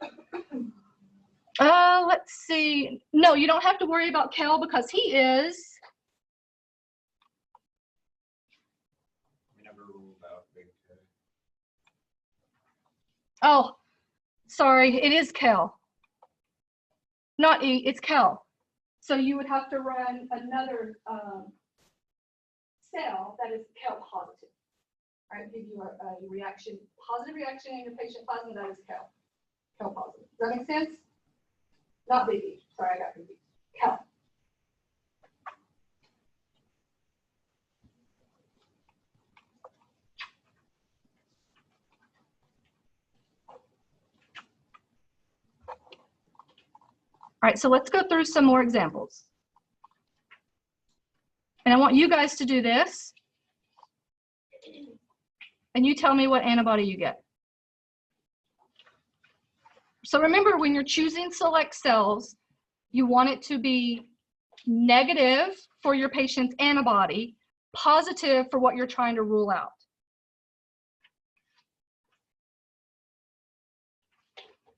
Let's see. No, you don't have to worry about Cal because he is. We never ruled out big K. Oh, sorry, it is Cal. Not E, it's Cal. So you would have to run another cell that is Cal positive. All right, give you a reaction, positive reaction in your patient plasma that is Cal positive. Does that make sense? Not big E. Sorry, I got confused. Cal. All right, so let's go through some more examples. And I want you guys to do this. And you tell me what antibody you get. So remember, when you're choosing select cells, you want it to be negative for your patient's antibody, positive for what you're trying to rule out.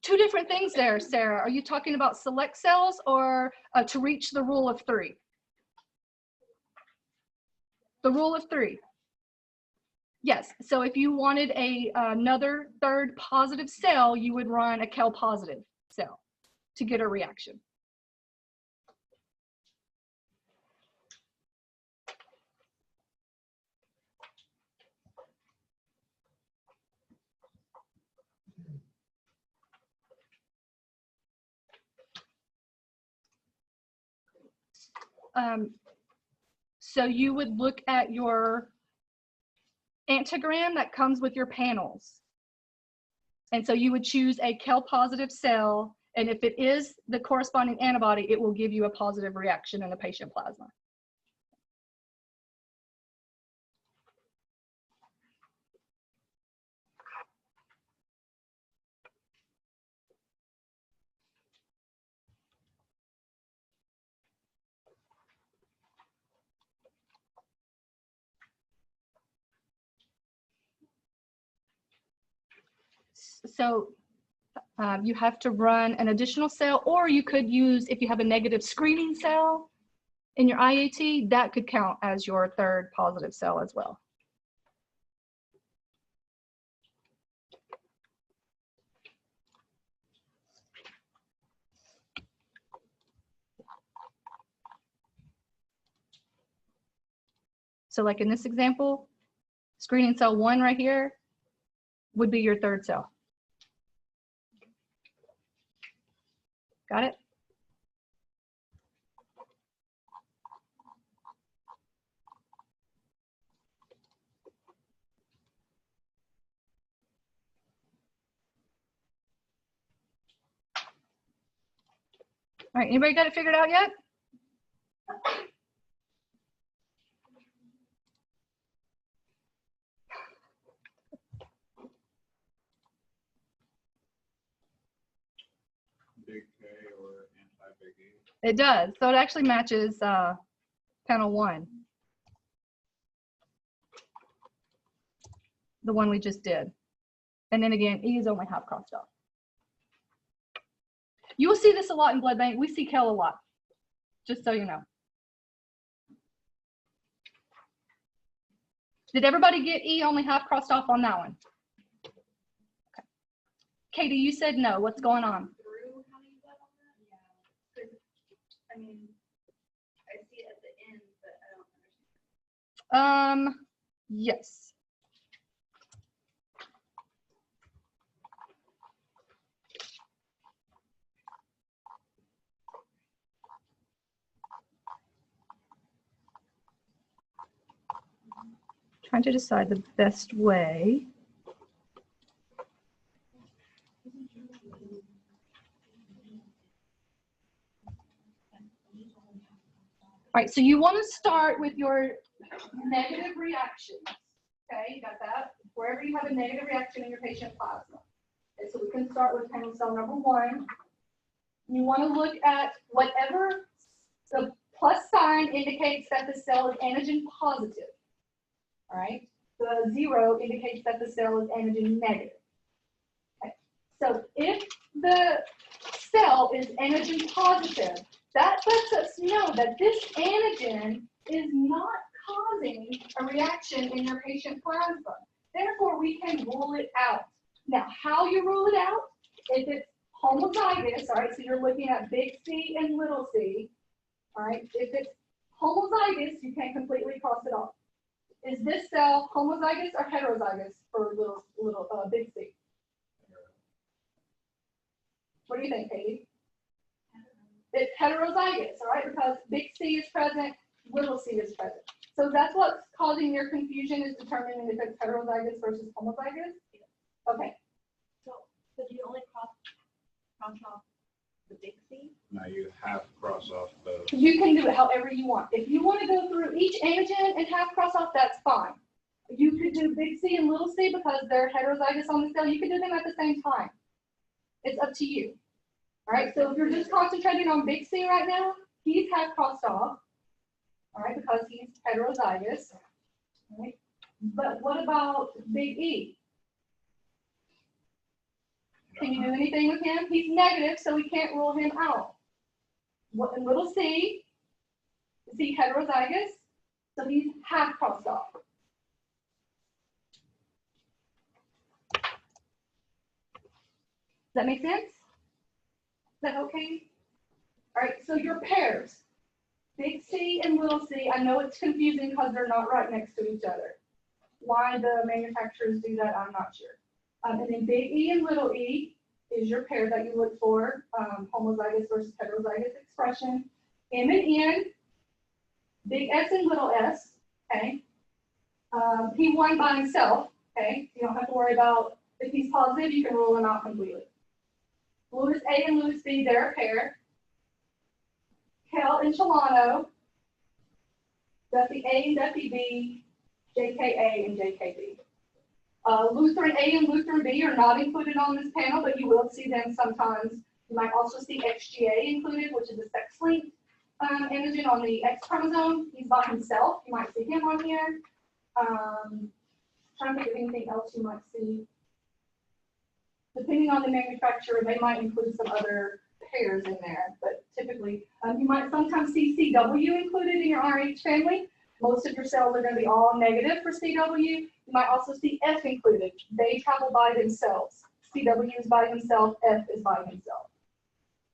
Two different things there, Sarah. Are you talking about select cells or to reach the rule of 3? The rule of 3. Yes, so if you wanted another 3rd positive cell, you would run a Cal positive cell to get a reaction. So you would look at your antigram that comes with your panels. And so you would choose a Cal positive cell, and if it is the corresponding antibody, it will give you a positive reaction in the patient plasma. Yes, so you have to run an additional cell, or you could use, if you have a negative screening cell in your IAT, that could count as your third positive cell as well. So like in this example, screening cell 1 right here would be your third cell. Got it? All right, anybody got it figured out yet? Big K or anti-big E. It does. So it actually matches panel 1. The one we just did. And then again, E is only half crossed off. You will see this a lot in blood bank. We see Kel a lot, just so you know. Did everybody get E only half crossed off on that one? Okay. Katie, you said no. What's going on? Through how you got on that? Yeah. 'Cause, I mean, I see it at the end, but I don't understand. Yes. Trying to decide the best way. All right, so you want to start with your negative reactions. Okay, you got that? Wherever you have a negative reaction in your patient plasma. Okay, so we can start with panel cell number 1. You want to look at whatever the plus sign indicates that the cell is antigen positive. All right, the 0 indicates that the cell is antigen negative. Okay. So if the cell is antigen positive, that lets us know that this antigen is not causing a reaction in your patient plasma. Therefore, we can rule it out. Now, how you rule it out? If it's homozygous, all right, so you're looking at big C and little c, all right, if it's homozygous, you can completely cross it off. Is this cell homozygous or heterozygous for big C? What do you think, Katie? It's heterozygous, all right, because big C is present, little c is present. So that's what's causing your confusion, is determining if it's heterozygous versus homozygous? Okay. So do you only cross off the big C? Now you have cross off the. You can do it however you want. If you want to go through each antigen and have cross off, that's fine. You could do big C and little c because they're heterozygous on the cell. You could do them at the same time. It's up to you. All right, so if you're just concentrating on big C right now, he's half crossed off, all right, because he's heterozygous. All right. But what about big E? Can you do anything with him? He's negative, so we can't rule him out. What little c, is he heterozygous? So he's half crossed off. Does that make sense? Is that okay? All right, so your pairs, big C and little c, I know it's confusing because they're not right next to each other. Why the manufacturers do that, I'm not sure. And then big E and little e is your pair that you look for, homozygous versus heterozygous expression. M and N, big S and little s, okay? P1 by himself, okay? You don't have to worry about if he's positive, you can rule him out completely. Lewis A and Lewis B, they're a pair. Kel and Chelano, Duffy A and Duffy B, JKA and JKB. Lutheran A and Lutheran B are not included on this panel, but you will see them sometimes. You might also see XGA included, which is a sex-linked antigen on the X chromosome. He's by himself. You might see him on here. Trying to think of anything else you might see. Depending on the manufacturer, they might include some other pairs in there, but typically, you might sometimes see CW included in your RH family. Most of your cells are going to be all negative for CW. You might also see F included. They travel by themselves. CW is by himself, F is by himself.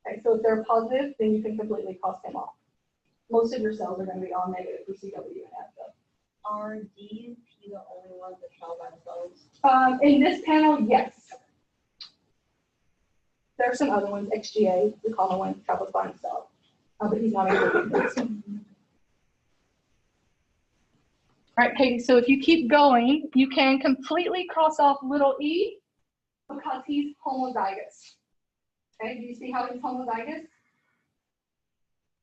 Okay, so if they're positive, then you can completely cross them off. Most of your cells are going to be all negative for CW and F though. Are D and P the only ones that travel by themselves? In this panel, yes. There are some other ones. XGA, the common one, travels by himself, but he's not included in this. All right, Katie, so if you keep going, you can completely cross off little e because he's homozygous. Okay, do you see how he's homozygous?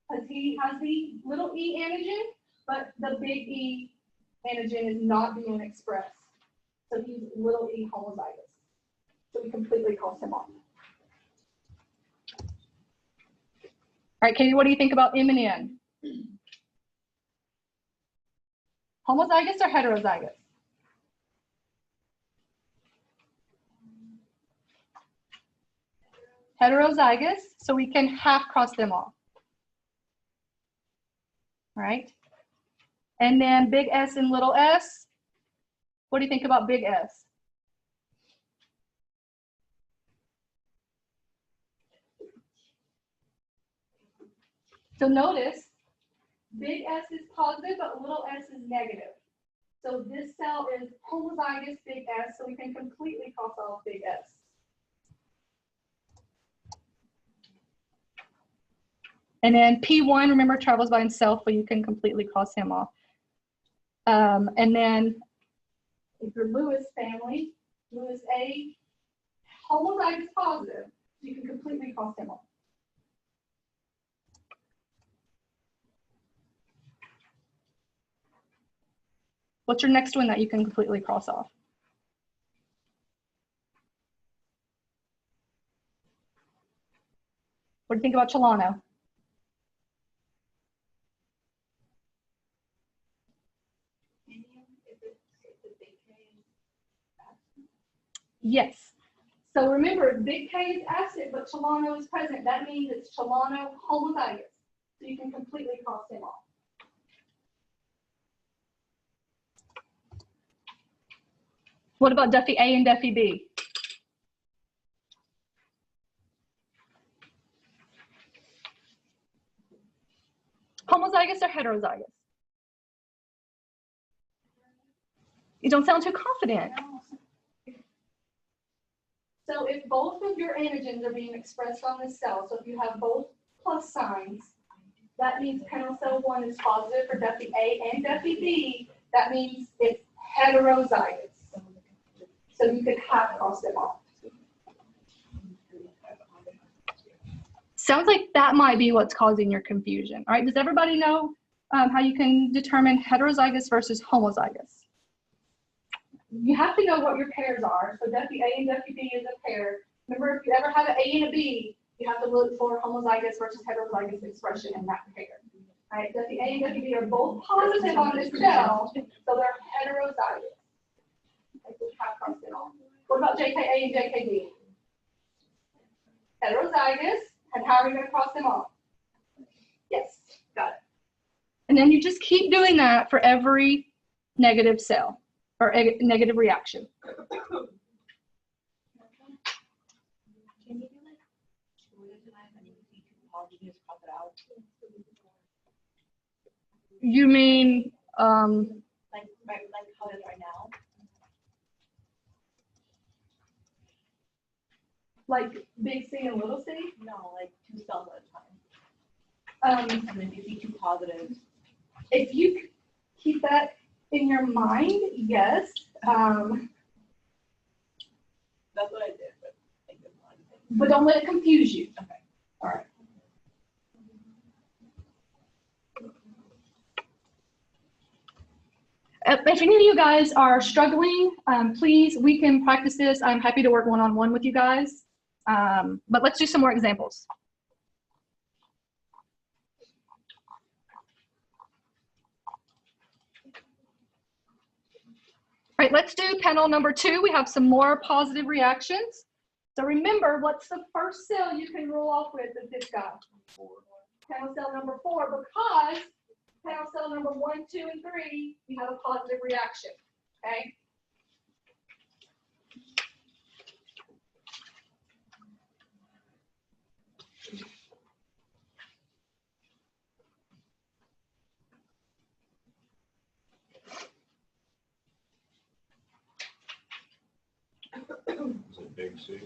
Because he has the little e antigen, but the big E antigen is not being expressed. So he's little e homozygous. So we completely cross him off. All right, Katie, what do you think about M and N? Homozygous or heterozygous? Heterozygous, so we can half cross them off. All right. And then big S and little s. What do you think about big S? So notice, big S is positive, but little s is negative. So this cell is homozygous big S, so we can completely cross off big S. And then P1, remember, travels by himself, but you can completely cross him off. And then if you're Lewis family, Lewis A, homozygous positive, so you can completely cross him off. What's your next one that you can completely cross off? What do you think about Chelano? Yes. So remember, big K is absent, but Chelano is present. That means it's Chelano homozygous. So you can completely cross him off. What about Duffy A and Duffy B? Homozygous or heterozygous? You don't sound too confident. So if both of your antigens are being expressed on this cell, so if you have both plus signs, that means panel cell 1 is positive for Duffy A and Duffy B. That means it's heterozygous. So you could half cross them off. Sounds like that might be what's causing your confusion. All right, does everybody know how you can determine heterozygous versus homozygous? You have to know what your pairs are. So Duffy A and Duffy B is a pair. Remember, if you ever have an A and a B, you have to look for homozygous versus heterozygous expression in that pair. All right, Duffy A and Duffy B are both positive on this cell, so they're heterozygous. Okay, so half cross them off. What about JKA and JKB? Heterozygous, and how are we going to cross them off? Yes, got it. And then you just keep doing that for every negative cell or negative reaction. Can you do like two at a time and you see two positives, cross it out? You mean Like how it is right now? like big C and little c? No, like two cells at a time. And then you see two positives. If you keep that in your mind, yes. That's what I did, but I think it's not. But don't let it confuse you. Okay. All right. If any of you guys are struggling, please, we can practice this. I'm happy to work one-on-one with you guys. But let's do some more examples. All right, let's do panel number 2. We have some more positive reactions. So remember, what's the first cell you can rule off with is this guy? Panel cell number 4, because panel cell number 1, 2, and 3, you have a positive reaction, okay? Is it big C?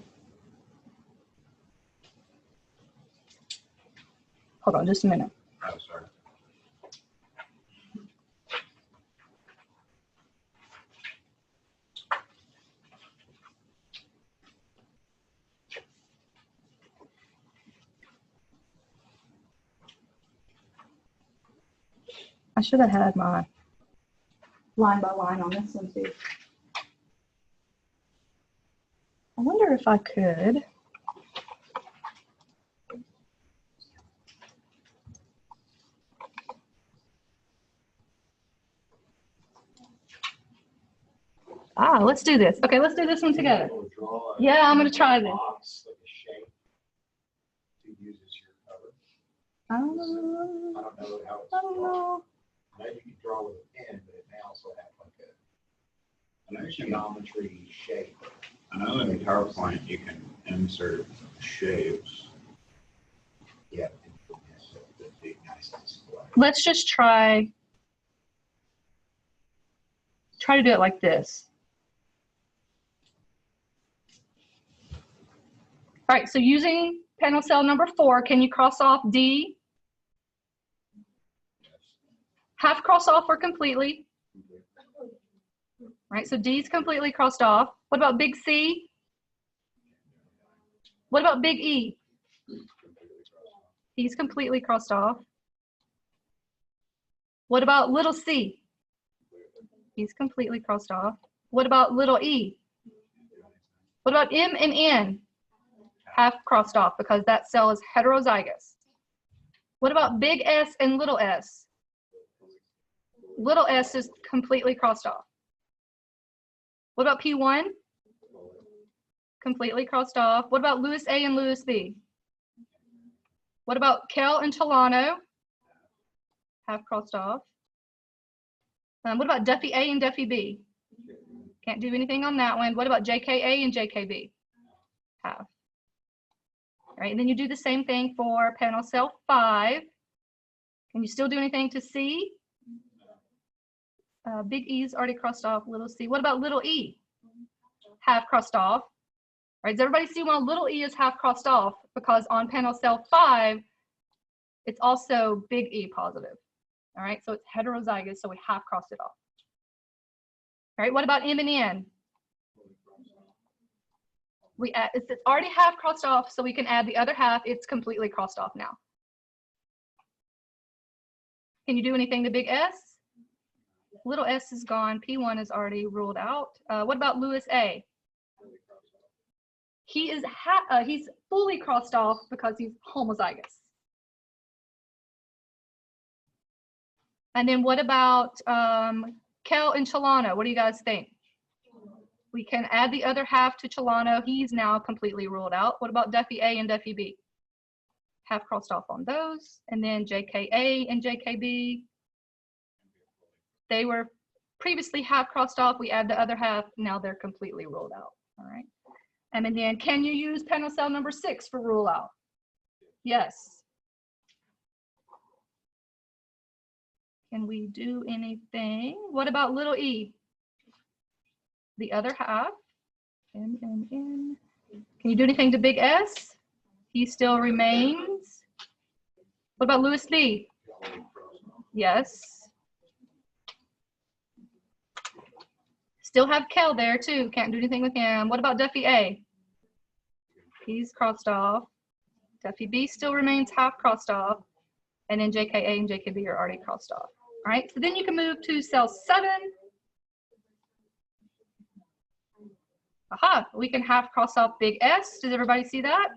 Hold on just a minute. Oh, sorry. I should have had my line by line on this one too. I wonder if I could. Let's do this. Okay, let's do this one together. Yeah, I'm going to try this. Uses your cover. I I don't know how it's don't drawn. know. I know you can draw with a pen, but it may also have like I know a you can, geometry shape. I know in PowerPoint you can insert shapes. Yeah. It'd be nice to display. Let's just try to do it like this. All right, so using panel cell number 4, can you cross off D? Half cross off or completely? Right, so D is completely crossed off. What about big C? What about big E? He's completely crossed off. What about little c? He's completely crossed off. What about little e? What about M and N? Half crossed off because that cell is heterozygous. What about big S and little s? Little s is completely crossed off. What about P1? Completely crossed off. What about Lewis A and Lewis B? What about Kell and Chelano? Half crossed off. What about Duffy A and Duffy B? Can't do anything on that one. What about JKA and JKB? Half. All right, and then you do the same thing for panel cell 5. Can you still do anything to C? Big E is already crossed off, little c. What about little e? Half crossed off. All right, does everybody see why little e is half crossed off? Because on panel cell 5, it's also big E positive. All right, so it's heterozygous, so we half crossed it off. All right, what about M and N? It's already half crossed off, so we can add the other half. It's completely crossed off now. Can you do anything to big S? Little s is gone. P1 is already ruled out. What about Lewis A? He is he's fully crossed off because he's homozygous. And then what about Kell and Chelano? What do you guys think? We can add the other half to Chelano. He's now completely ruled out. What about Duffy A and Duffy B? Half crossed off on those. And then JKA and JKB. They were previously half crossed off. We add the other half. Now they're completely ruled out. All right. And then can you use panel cell number 6 for rule out? Yes. Can we do anything? What about little e? The other half. N, N, N. Can you do anything to big S? He still remains. What about Lewis B? Yes. Still have Kell there too. Can't do anything with him. What about Duffy A? He's crossed off. Duffy B still remains half crossed off. And then JKA and JKB are already crossed off. All right, so then you can move to cell 7. Aha, we can half cross off big S. Does everybody see that?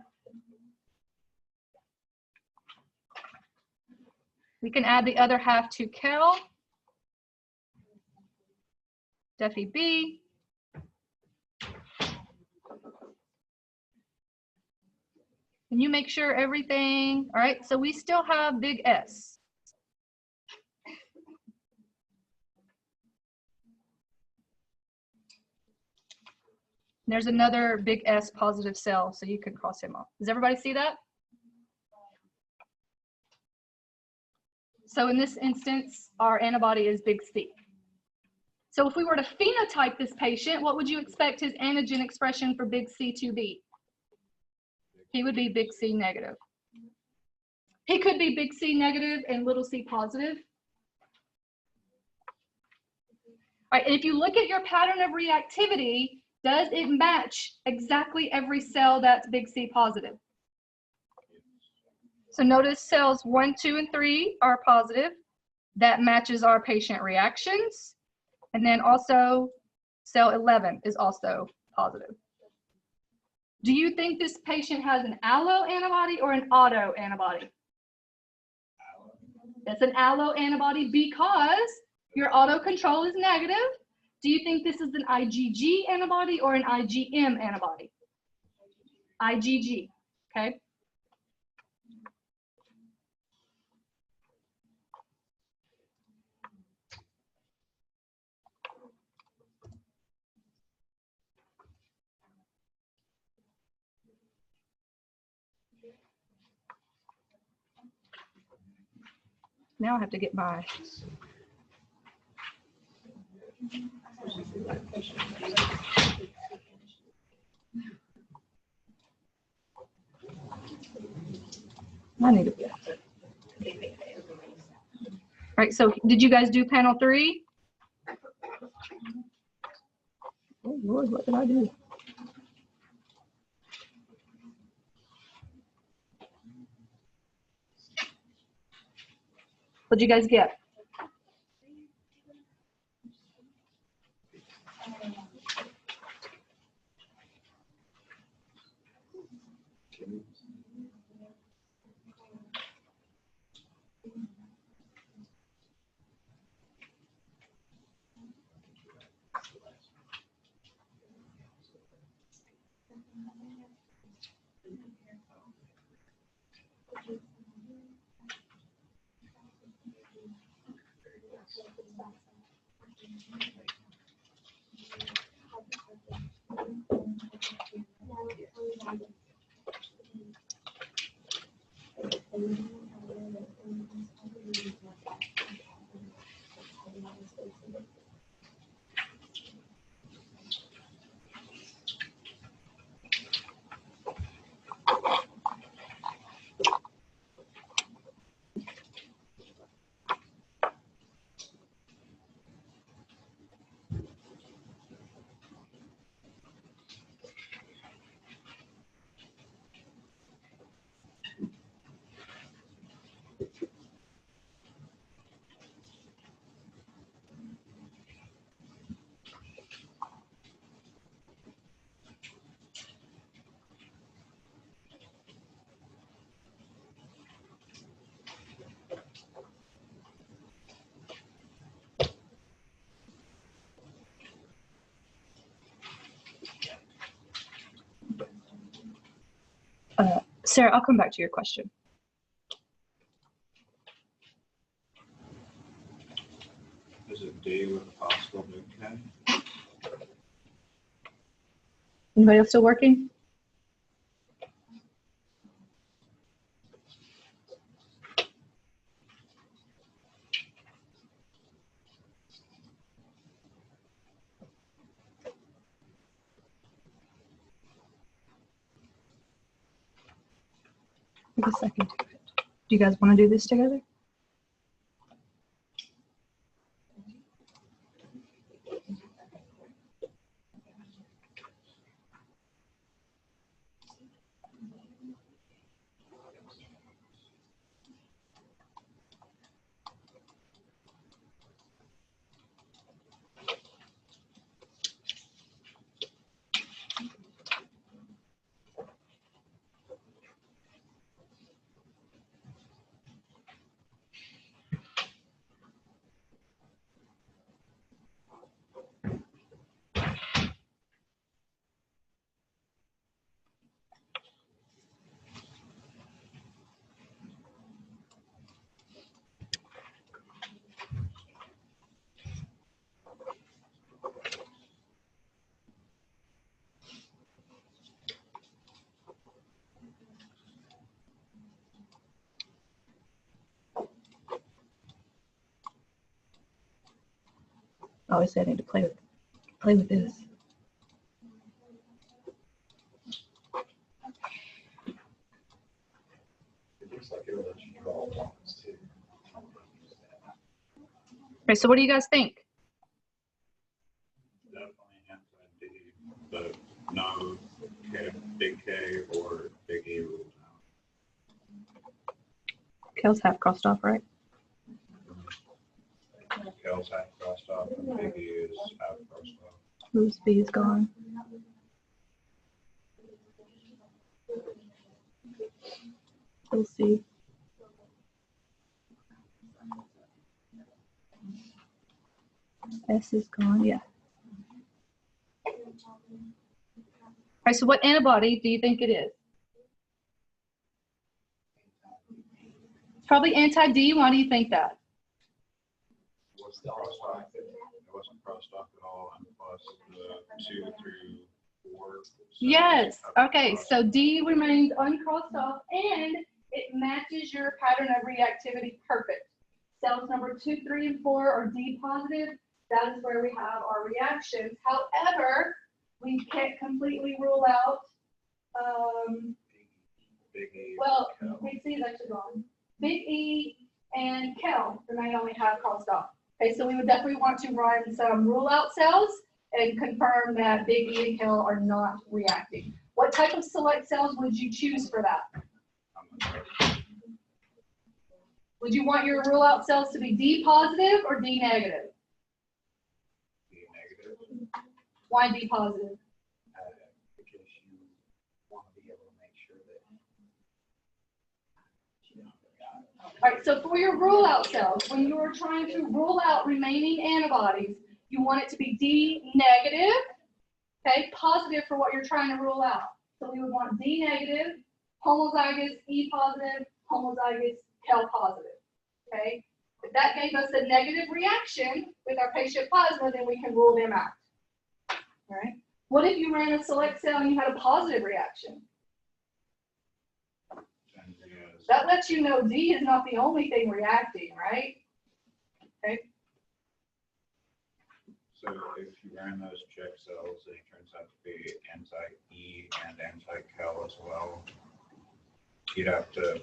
We can add the other half to Kell. Duffy B. Can you make sure everything, all right, so we still have big S. There's another big S positive cell, so you can cross him off. Does everybody see that? So in this instance, our antibody is big C. So if we were to phenotype this patient, what would you expect his antigen expression for big C to be? He would be big C negative. He could be big C negative and little c positive. All right, and if you look at your pattern of reactivity, does it match exactly every cell that's big C positive? So notice cells 1, 2, and 3 are positive. That matches our patient reactions. And then also cell 11 is also positive. Do you think this patient has an allo antibody or an auto antibody? That's an allo antibody because your auto control is negative. Do you think this is an IgG antibody or an IgM antibody? IgG, okay? Now I have to get my. I need to be. All right, so did you guys do panel 3? Oh Lord, what did I do? What'd you guys get? Sarah, I'll come back to your question. Is it D with a possible big K? Anybody else still working? Give a second. Do you guys want to do this together? Obviously, I need to play with this. It looks like it'll let you draw lines too. Okay, so what do you guys think? Definitely anti-D, but no big K or big E rules out. Kel's half crossed off, right? Kel's half crossed off and big E is half crossed off. Whose B is gone? We'll see. S is gone, yeah. All right, so what antibody do you think it is? It's probably anti-D. Why do you think that? It wasn't crossed off. It wasn't crossed off at all, and plus the 2 through 4. So Yes. Okay, crossed so off. D remains uncrossed off, and it matches your pattern of reactivity perfect. Cells number 2, 3, and 4 are D positive. That is where we have our reactions. However, we can't completely rule out, Big E. well, Kel. Big C is actually gone. Big E and Kel remain only half crossed off. Okay, so we would definitely want to run some rule out cells and confirm that Big E and Kel are not reacting. What type of select cells would you choose for that? Would you want your rule out cells to be D positive or D negative? D negative. Why D positive? Because you want to be able to make sure that you don't forget. All right, so for your rule out cells, when you are trying to rule out remaining antibodies, you want it to be D negative, okay, positive for what you're trying to rule out. So we would want D negative, homozygous E positive, homozygous Kel positive, okay? If that gave us a negative reaction with our patient plasma, then we can rule them out, all right? What if you ran a select cell and you had a positive reaction? And yes. That lets you know D is not the only thing reacting, right? Okay. So if you ran those check cells, and it turns out to be anti-E and anti-Kel as well, you'd have to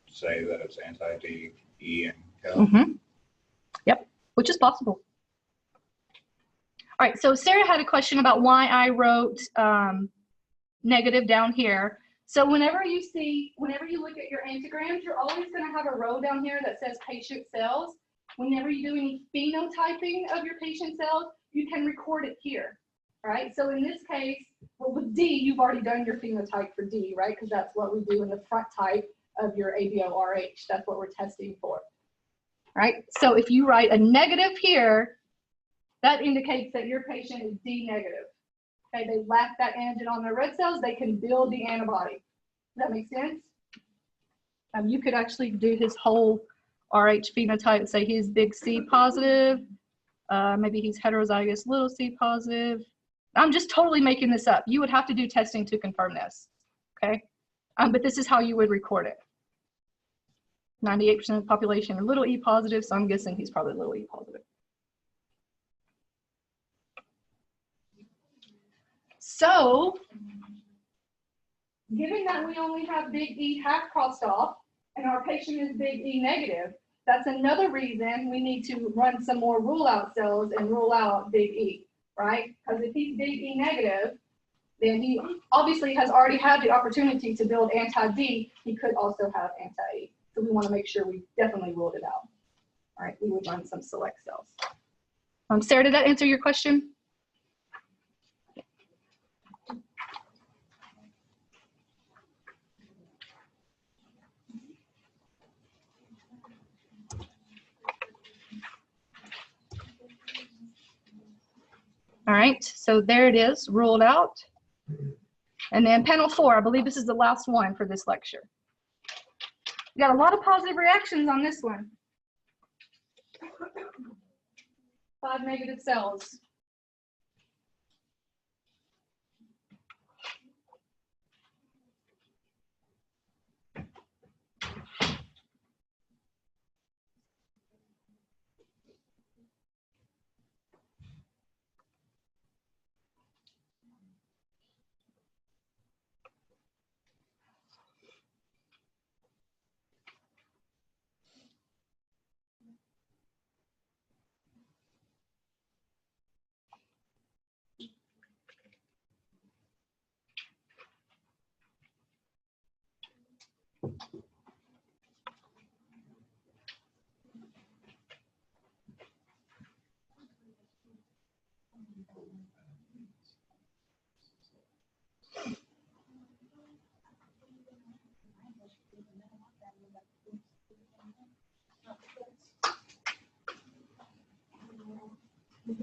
say that it's anti-D, E, and Kel. Mm-hmm. Yep, which is possible. All right, so Sarah had a question about why I wrote negative down here. So whenever you look at your antigrams, you're always going to have a row down here that says patient cells. Whenever you do any phenotyping of your patient cells, you can record it here, right? So in this case, well, with D, you've already done your phenotype for D, right? Because that's what we do in the front type of your ABO-RH. That's what we're testing for, right? So if you write a negative here, that indicates that your patient is D negative. Okay, they lack that antigen on their red cells. They can build the antibody. Does that make sense? You could actually do his whole RH phenotype, say he's big C positive, maybe he's heterozygous little c positive. I'm just totally making this up. You would have to do testing to confirm this, okay? But this is how you would record it. 98% of the population are little e positive, so I'm guessing he's probably little e positive. So, given that we only have big E half crossed off, and our patient is big E negative, that's another reason we need to run some more rule out cells and rule out big E, right? Because if he's big E negative, then he obviously has already had the opportunity to build anti-D. He could also have anti-E. So we want to make sure we definitely ruled it out. All right, we would run some select cells. Sarah, did that answer your question? All right, so there it is, ruled out. And then panel 4, I believe this is the last one for this lecture. We got a lot of positive reactions on this one. 5 negative cells. So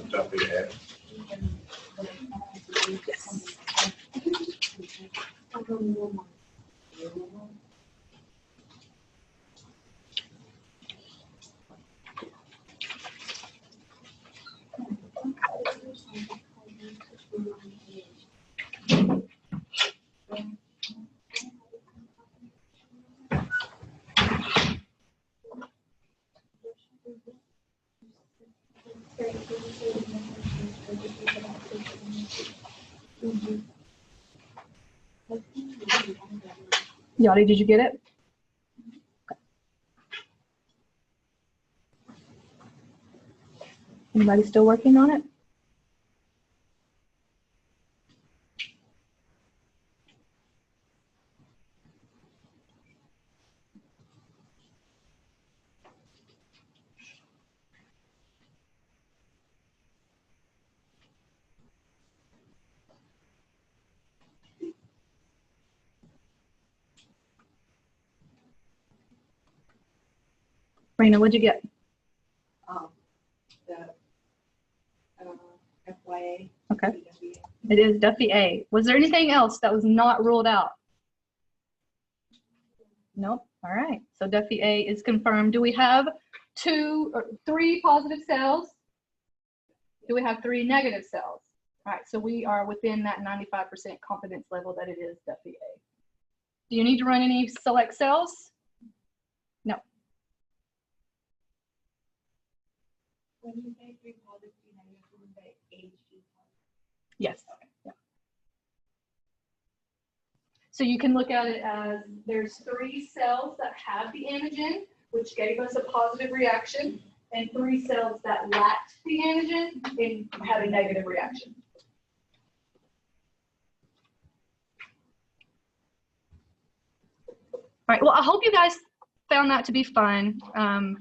Duffy A. Yes. Yachty, did you get it? Anybody still working on it? Raina, what'd you get? The FYA. Okay. It is Duffy A. Was there anything else that was not ruled out? Nope. All right. So Duffy A is confirmed. Do we have 2 or 3 positive cells? Do we have 3 negative cells? All right. So we are within that 95% confidence level that it is Duffy A. Do you need to run any select cells? No. When you say 3 positive, 3 negative, you would say AG positive. Yes. Yeah. So you can look at it as there's 3 cells that have the antigen, which gave us a positive reaction, and 3 cells that lacked the antigen and had a negative reaction. All right, well, I hope you guys found that to be fun.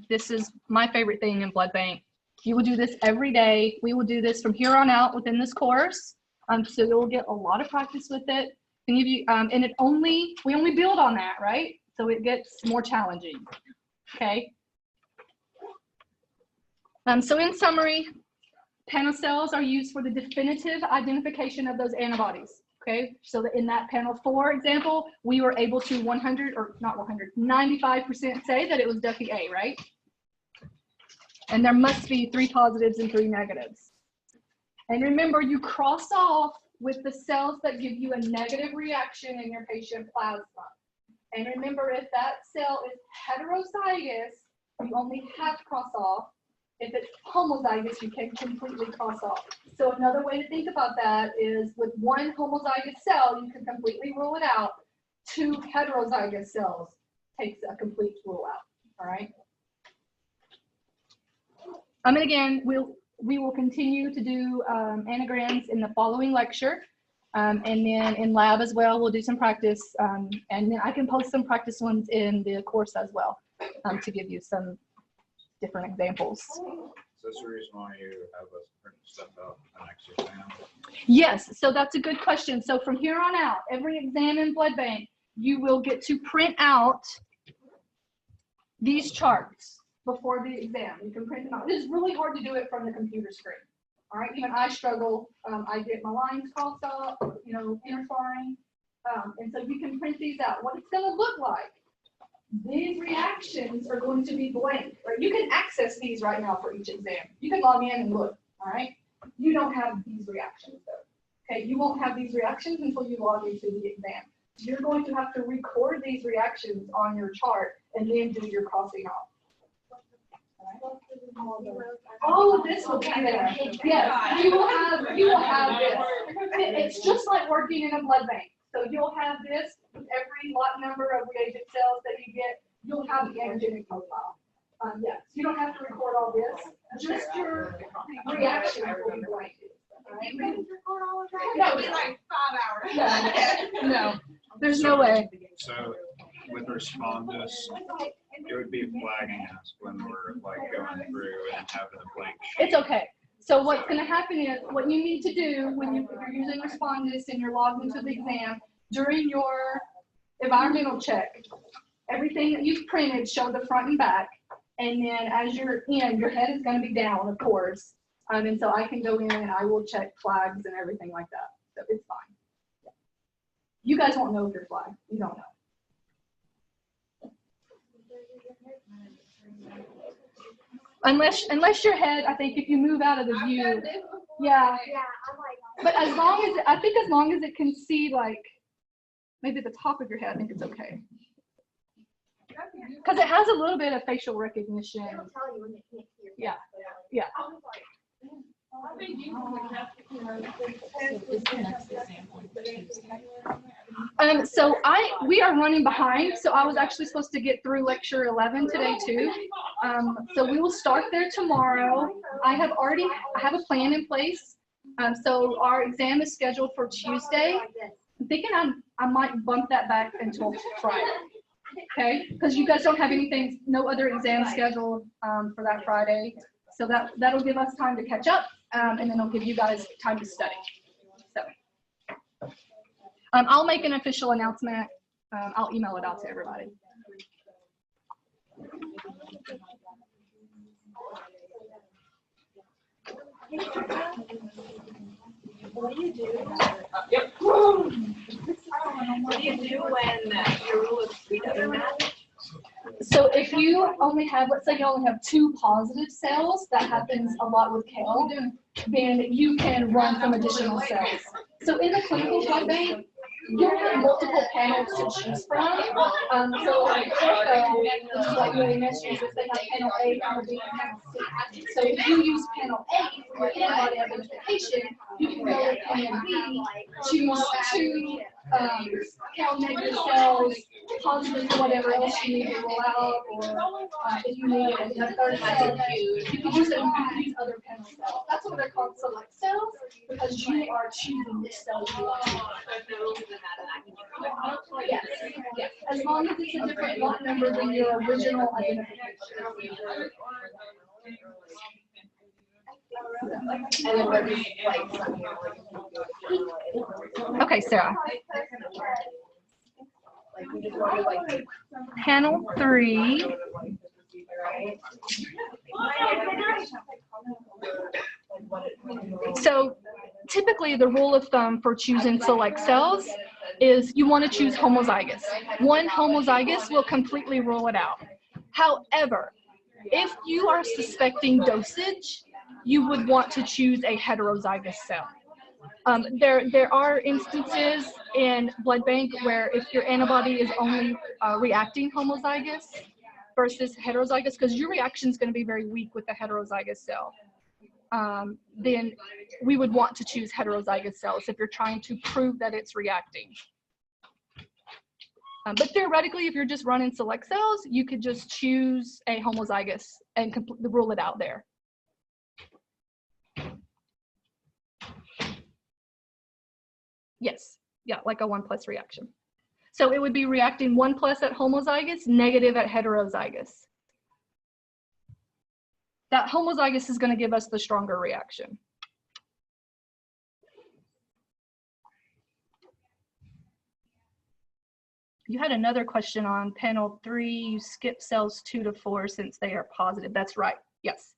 This is my favorite thing in blood bank. You will do this every day. We will do this from here on out within this course. So you'll get a lot of practice with it. And we only build on that, right? So it gets more challenging, okay? So in summary, panel cells are used for the definitive identification of those antibodies. Okay, so that in that panel 4 example, we were able to 95% say that it was Duffy A, right? And there must be 3 positives and 3 negatives. And remember, you cross off with the cells that give you a negative reaction in your patient plasma. And remember, if that cell is heterozygous, you only have to cross off. If it's homozygous, you can completely cross off. So another way to think about that is with 1 homozygous cell, you can completely rule it out. 2 heterozygous cells takes a complete rule out, all right? And again, we will continue to do anagrams in the following lecture. And then in lab as well, we'll do some practice. And then I can post some practice ones in the course as well to give you some different examples. Is this the reason why you have us print stuff out for the next exam? Yes, so that's a good question. So from here on out, every exam in blood bank, you will get to print out these charts before the exam. You can print them out. It is really hard to do it from the computer screen. All right, even I struggle. I get my lines crossed off, intertwined. And so you can print these out. What it's going to look like. These reactions are going to be blank, right? You can access these right now for each exam. You can log in and look, all right? You don't have these reactions though, okay? You won't have these reactions until you log into the exam. You're going to have to record these reactions on your chart and then do your crossing off. All of this will be there. Yes, you will have this. It's just like working in a blood bank. So you'll have this with every lot number of reagent cells that you get. You'll have the antigenic profile. Yes, you don't have to record all this. Just your reaction will be blank. You can record all of that? No. It'll be like 5 hours. No, there's no way. So with respondus, it would be flagging us when we're like going through and having a blank sheet. It's okay. So what's going to happen is what you need to do when if you're using respondus and you're logged into the exam during your environmental check, everything that you've printed show the front and back. And then as you're in, your head is going to be down, of course. And so I can go in and I will check flags and everything like that. So it's fine. Yeah. You guys won't know if you're flagged. You don't know. Unless your head, I think if you move out of the view, yeah. Yeah, I'm like. But as long as, I think as long as it can see like maybe the top of your head, I think it's okay. Because it has a little bit of facial recognition. It'll tell you when they can't hear. Yeah. Yeah. I was like, I think you So we are running behind. So I was actually supposed to get through lecture 11 today too. So we will start there tomorrow. I have a plan in place. So our exam is scheduled for Tuesday. I'm thinking I might bump that back until Friday. Okay, because you guys don't have anything, no other exam scheduled for that Friday. So that'll give us time to catch up, and then it'll give you guys time to study. So I'll make an official announcement. I'll email it out to everybody. What do you do? Yep. What do you do when your rule of three doesn't match? So if you only have, let's say you only have 2 positive cells, that happens a lot with kale, then you can run some additional cells. So in the clinical blood bank, you'll have multiple panels to choose from. So like Ortho, which is what really mentions, is they have panel A, panel B, and panel C. So if you use panel A for your antibody identification, you can go to panel B, choose 2 count negative cells, positive for whatever else you need to roll out, or if you need a third cell, you can use it and use other panel cells. That's what they're called, select cells, because you are choosing which cells you want to use. Yes, yes. As long as it's a different lot number than your original identification. Okay, Sarah. Panel 3. So typically the rule of thumb for choosing select cells is you want to choose homozygous. One homozygous will completely rule it out. However, if you are suspecting dosage, you would want to choose a heterozygous cell. There are instances in blood bank where if your antibody is only reacting homozygous versus heterozygous, because your reaction is going to be very weak with the heterozygous cell, then we would want to choose heterozygous cells if you're trying to prove that it's reacting. But theoretically, if you're just running select cells, you could just choose a homozygous and completely rule it out there. Yes, yeah, like a 1+ reaction. So it would be reacting 1+ at homozygous, negative at heterozygous. That homozygous is going to give us the stronger reaction. You had another question on panel 3. You skip cells 2 to 4 since they are positive. That's right. Yes.